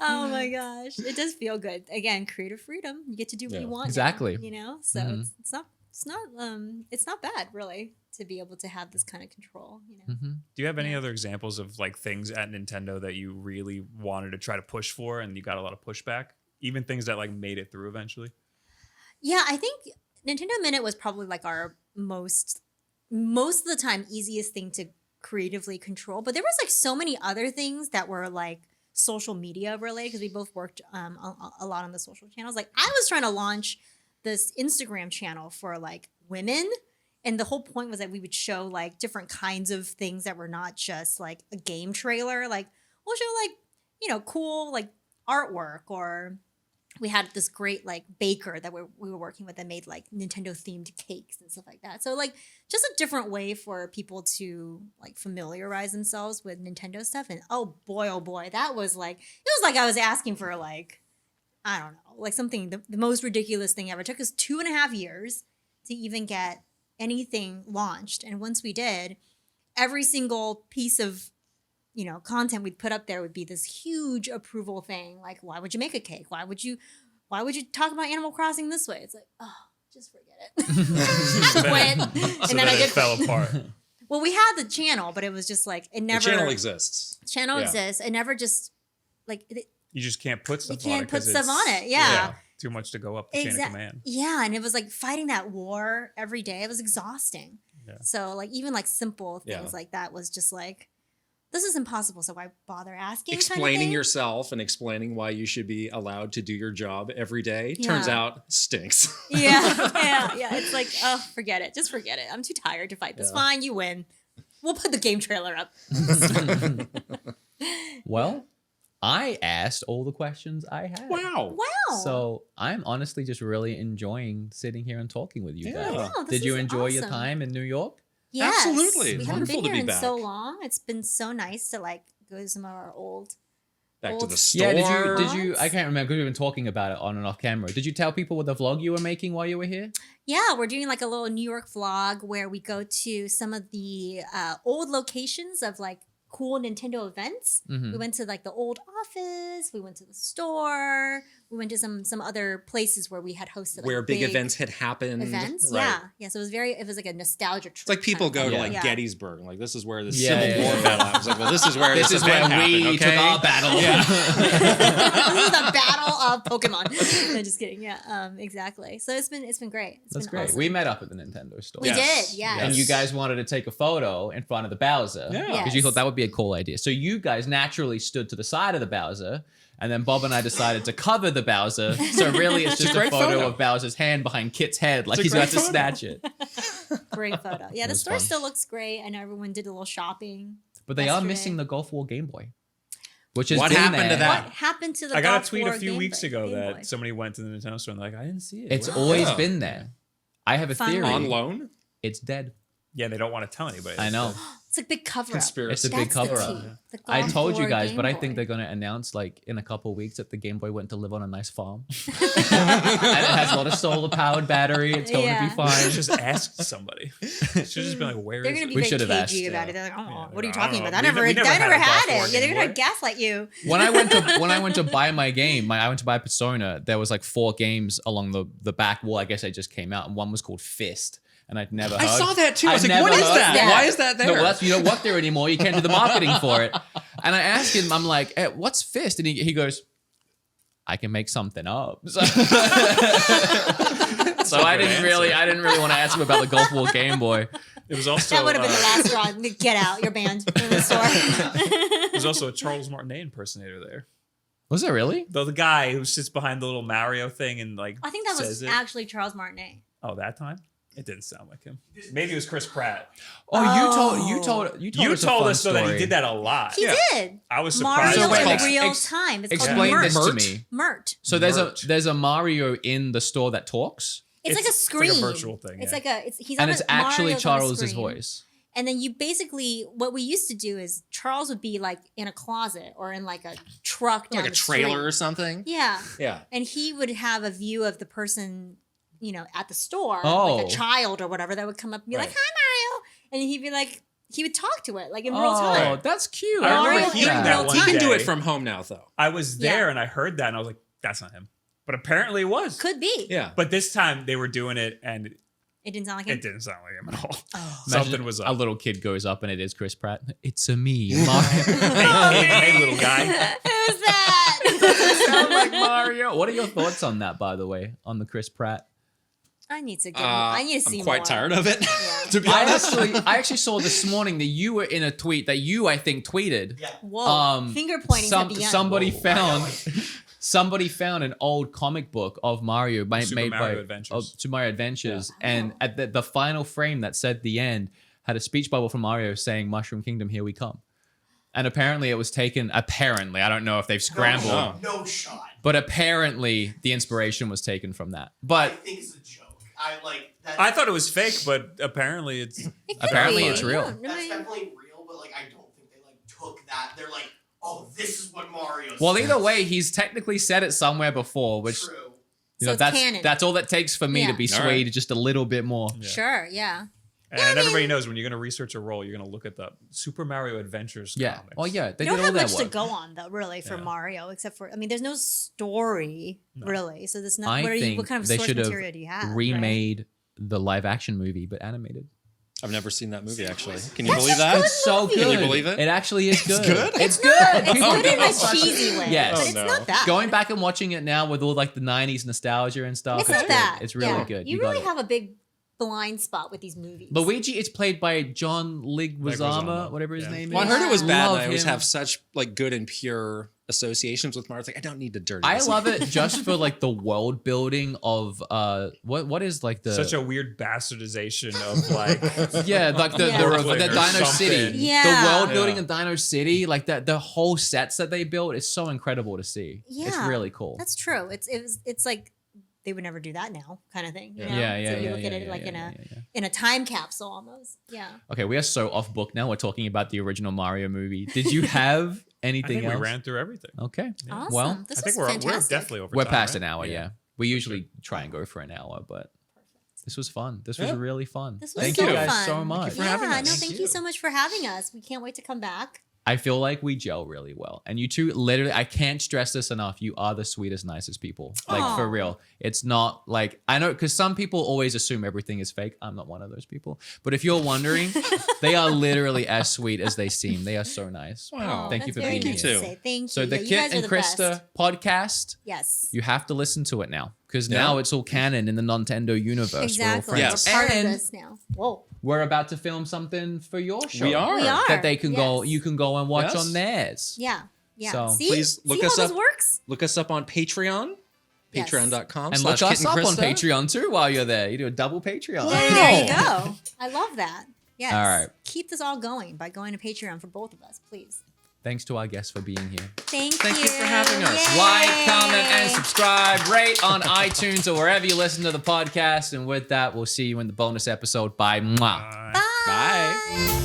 Oh my gosh, it does feel good. Again, creative freedom. You get to do what Yeah. you want. now, Exactly. you know, so Mhm. it's not bad really to be able to have this kind of control. You know. Mhm. Do you have any Yeah. other examples of like things at Nintendo that you really wanted to try to push for and you got a lot of pushback? Even things that like made it through eventually? Yeah, I think Nintendo Minute was probably like our most of the time easiest thing to creatively control. But there was like so many other things that were like social media related because we both worked a lot on the social channels. Like I was trying to launch this Instagram channel for like women. And the whole point was that we would show like different kinds of things that were not just like a game trailer. Like we'll show like, you know, cool like artwork, or we had this great like baker that we were working with that made like Nintendo themed cakes and stuff like that. So like just a different way for people to like familiarize themselves with Nintendo stuff. And oh boy, that was like, it was like I was asking for like, I don't know, like something, the most ridiculous thing ever. It took us 2.5 years to even get anything launched. And once we did, every single piece of, you know, content we'd put up there would be this huge approval thing. Like, why would you make a cake? Why would you talk about Animal Crossing this way? It's like, oh, just forget it. I quit. So And then I it did. fell apart. Well, we had the channel, but it was just like, it The never. channel exists. Channel Yeah. exists. It never just, like, You just can't put stuff on it. can't put 'cause stuff it's- on it, yeah. Too much to go up the chain of command. Yeah, and it was like fighting that war every day. It was exhausting. Yeah. So like even like simple things Yeah. like that was just like, this is impossible. So why bother asking? kind of Explaining thing? yourself and explaining why you should be allowed to do your job every day turns Yeah. out stinks. Yeah. It's like, oh, forget it. Just forget it. I'm too tired to fight this. Yeah. Fine, you win. We'll put the game trailer up. Well, I asked all the questions I had. Wow. Wow. So I'm honestly just really enjoying sitting here and talking with you Yeah. guys. Wow, this Did you is enjoy your awesome. time in New York? Yes. Absolutely. We It's haven't wonderful been to here be in so back. long. It's been so nice to like go to some of our old. Back to Old- the store. Yeah, did you? What? I can't remember because we've been talking about it on and off camera. Did you tell people what the vlog you were making while you were here? Yeah, we're doing like a little New York vlog where we go to some of the old locations of like cool Nintendo events. Mhm. We went to like the old office. We went to the store. We went to some other places where we had hosted like, where big events had happened. events. Right. Yeah. So it was like a nostalgia trip. It's like people go to Yeah. like Yeah. Gettysburg. Like this is where the Yeah, Civil yeah, War yeah. battle happens. Like, well, this is where This is where event we happened, took okay? our battle. This is the battle of Pokemon. No, just kidding. Yeah, exactly. So it's been great. It's That's been great. awesome. We met up at the Nintendo store. We Yes. did, yes. And you guys wanted to take a photo in front of the Bowser. Yeah. Because you Yes. thought that would be a cool idea. So you guys naturally stood to the side of the Bowser. And then Bob and I decided to cover the Bowser. So really it's just a great photo photo. of Bowser's hand behind Kit's head. Like It's a he's about to great photo. snatch it. Great photo. Yeah, It the was store fun. still looks great. I know everyone did a little shopping. But they are Yesterday. missing the Gulf War Game Boy, which is What happened to that? What happened to the I got Gulf a tweet War a few Game weeks Boy- ago Game that Boy? somebody went to the Nintendo store and they're like, I didn't see it. It's Where- always Yeah. been there. I have a Finally. theory. On loan? It's dead. Yeah, they don't want to tell anybody. I know. It's a big cover up. Conspiracy. It's a big That's the cover-up. tea. The I Gulf told you War guys, Game but I Boy. think they're going to announce like in a couple of weeks that the Game Boy went to live on a nice farm. And it has a lot of solar powered battery. It's going to Yeah. be fine. Just asked somebody. Should just been like, where They're is going it? to We be should very have cagey asked, about yeah. it. They're like, oh, Yeah, what are you I don't talking know. about? I We never never had had a Gulf War it. Yeah, they're Game going Boy. to gaslight you. When I went to buy my game, I went to buy Persona. There was like 4 games along the back wall. I guess they just came out, and one was called Fist. And I'd never heard. I saw that too. I was I'd like, what never is heard that? that. Why is that there? No, well, that's, you don't work there anymore. You can't do the marketing for it. And I asked him, I'm like, hey, what's Fist? And he goes, I can make something up. So, so I didn't really want to ask him about the Gulf War Game Boy. It was also That would have been the last straw. Get out. You're banned from the store. there's also a Charles Martinet impersonator there. Was there really? The guy who sits behind the little Mario thing and like I think that was says it. actually Charles Martinet. Oh, that time? It didn't sound like him. Maybe it was Chris Pratt. Oh, Oh. you told You us a told fun us though that he story. did that a lot. He did. I was surprised. Mario So wait, in real ex- time. It's Explain called this Mert. to me. Mert. So Mert. there's a Mario in the store that talks, It's like a screen. It's like a virtual thing. It's yeah. like he's and on it's a, actually Mario's on a Charles's screen. voice. And then you basically, what we used to do is Charles would be like in a closet or in like a truck down like a the trailer street. or something? Yeah. Yeah. And he would have a view of the person, at the store, Oh. like a child or whatever, that would come up and be like, Right. "Hi, Mario," and he'd be like, he would talk to it like in real Oh, time. that's cute. I remember Mario hearing in that real one You time. can do day. it from home now, though. I was there Yeah. and I heard that and I was like, that's not him. But apparently it was. Could be. Yeah. But this time they were doing it and It didn't sound like him. it didn't sound like him at all. Oh. Imagine Something was a up. little kid goes up and it is Chris Pratt. It's a me, Mario. hey, little guy. Who's that? Sound like Mario. What are your thoughts on that, by the way, on the Chris Pratt? I need to get. I need to see I'm quite more. tired of it, Yeah. to be I honest. actually saw this morning that you were in a tweet that you, I think, tweeted. Yeah. Whoa. Finger pointing at the end. Somebody found an old comic book of Mario Super made Mario by Adventures. Super Mario Adventures, and at the final frame that said the end had a speech bubble from Mario saying "Mushroom Kingdom, here we come." And apparently it was taken. Apparently, I don't know if they've scrambled, Oh. No shot. but apparently the inspiration was taken from that. I But think it's a joke. I like that. I thought it was fake, but apparently it's It could Apparently be. it's real. Yeah, That's nobody- definitely real, but like I don't think they like took that. They're like, oh, this is what Mario. well, says. either way, he's technically said it somewhere before, which True. you So know it's that's canon. that's all that takes for me Yeah. to be All swayed right. just a little bit more. Yeah. Sure. Yeah. and everybody knows when you're gonna research a role, you're gonna look at the Super Mario Adventures Yeah. comics. Oh yeah, they You don't did all have that much to work. go on though, really, for Yeah. Mario, except for there's no story really. So there's not. I What think kind of they source should have material do you have? right? remade the live action movie, but animated. I've never seen that movie, actually. Can you That's believe a that? good It's so movie. good. Can you believe it? It actually is good. good? It's Good. good. It's People good in give a it such- cheesy way. Yes. But Oh, it's no. not that. Going back and watching it now with all like the 90s nostalgia and stuff. It's not good. that. It's really Yeah. good. You got really it. have a big blind spot with these movies. Luigi is played by John Leguizamo, Leguizamo. whatever his Yeah. name is. Well, I heard it was bad, Love and I always him. have such like good and pure associations with Mario. It's like I don't need to dirty. I this love up. it just for like the world building of what is like the Such a weird bastardization of like yeah like the Yeah. the Brooklyn Dino or something. City, Yeah. the world Yeah. building of Dino City, like that the whole sets that they built is so incredible to see. It's Yeah. really cool. That's true. It's like they would never do that now, kind of thing. You know? Yeah, yeah, So you yeah, look yeah, at it yeah, like yeah, yeah. in a time capsule almost. Yeah. Okay, we are so off book now. We're talking about the original Mario movie. Did you have I anything think else? we ran through everything. Okay. Awesome. Well, this I was think we're fantastic. definitely over. We're time, past right? an hour, yeah. We usually try and go for an hour, but this was fun. This was Yeah. really fun. This was Thank so you guys fun. so much. for having Yeah, us. no, Thank thank you you. so much for having us. We can't wait to come back. I feel like we gel really well. And you two, literally, I can't stress this enough. You are the sweetest, nicest people. Like, for Aw. real. It's not like, I know, because some people always assume everything is fake. I'm not one of those people. But if you're wondering, they are literally as sweet as they seem. They are so nice. Wow. Thank you that's for very being nice here. to say. Thank you. So the Yeah, you Kit guys are and the Krista best. podcast, Yes. you have to listen to it now. Because Yeah. now it's all canon in the Nontendo universe. We're all Exactly. friends. Yes. We're part And of this now. Whoa. we're about to film something for your show. We are. We are. That they can go, Yes. you can go and watch Yes. on theirs. Yeah. Yeah. So, See? please look See us how up. this works? Look us up on Patreon, Yes. patreon.com. And look /Kit us up on Krista. Patreon too while you're there. You do a double Patreon. There you go. I love that. Yes. All right. Keep this all going by going to Patreon for both of us, please. Thanks to our guests for being here. Thank you for having us. Yay. Like, comment, and subscribe. Rate on iTunes or wherever you listen to the podcast. And with that, we'll see you in the bonus episode. Bye. Mwah. Bye. Bye.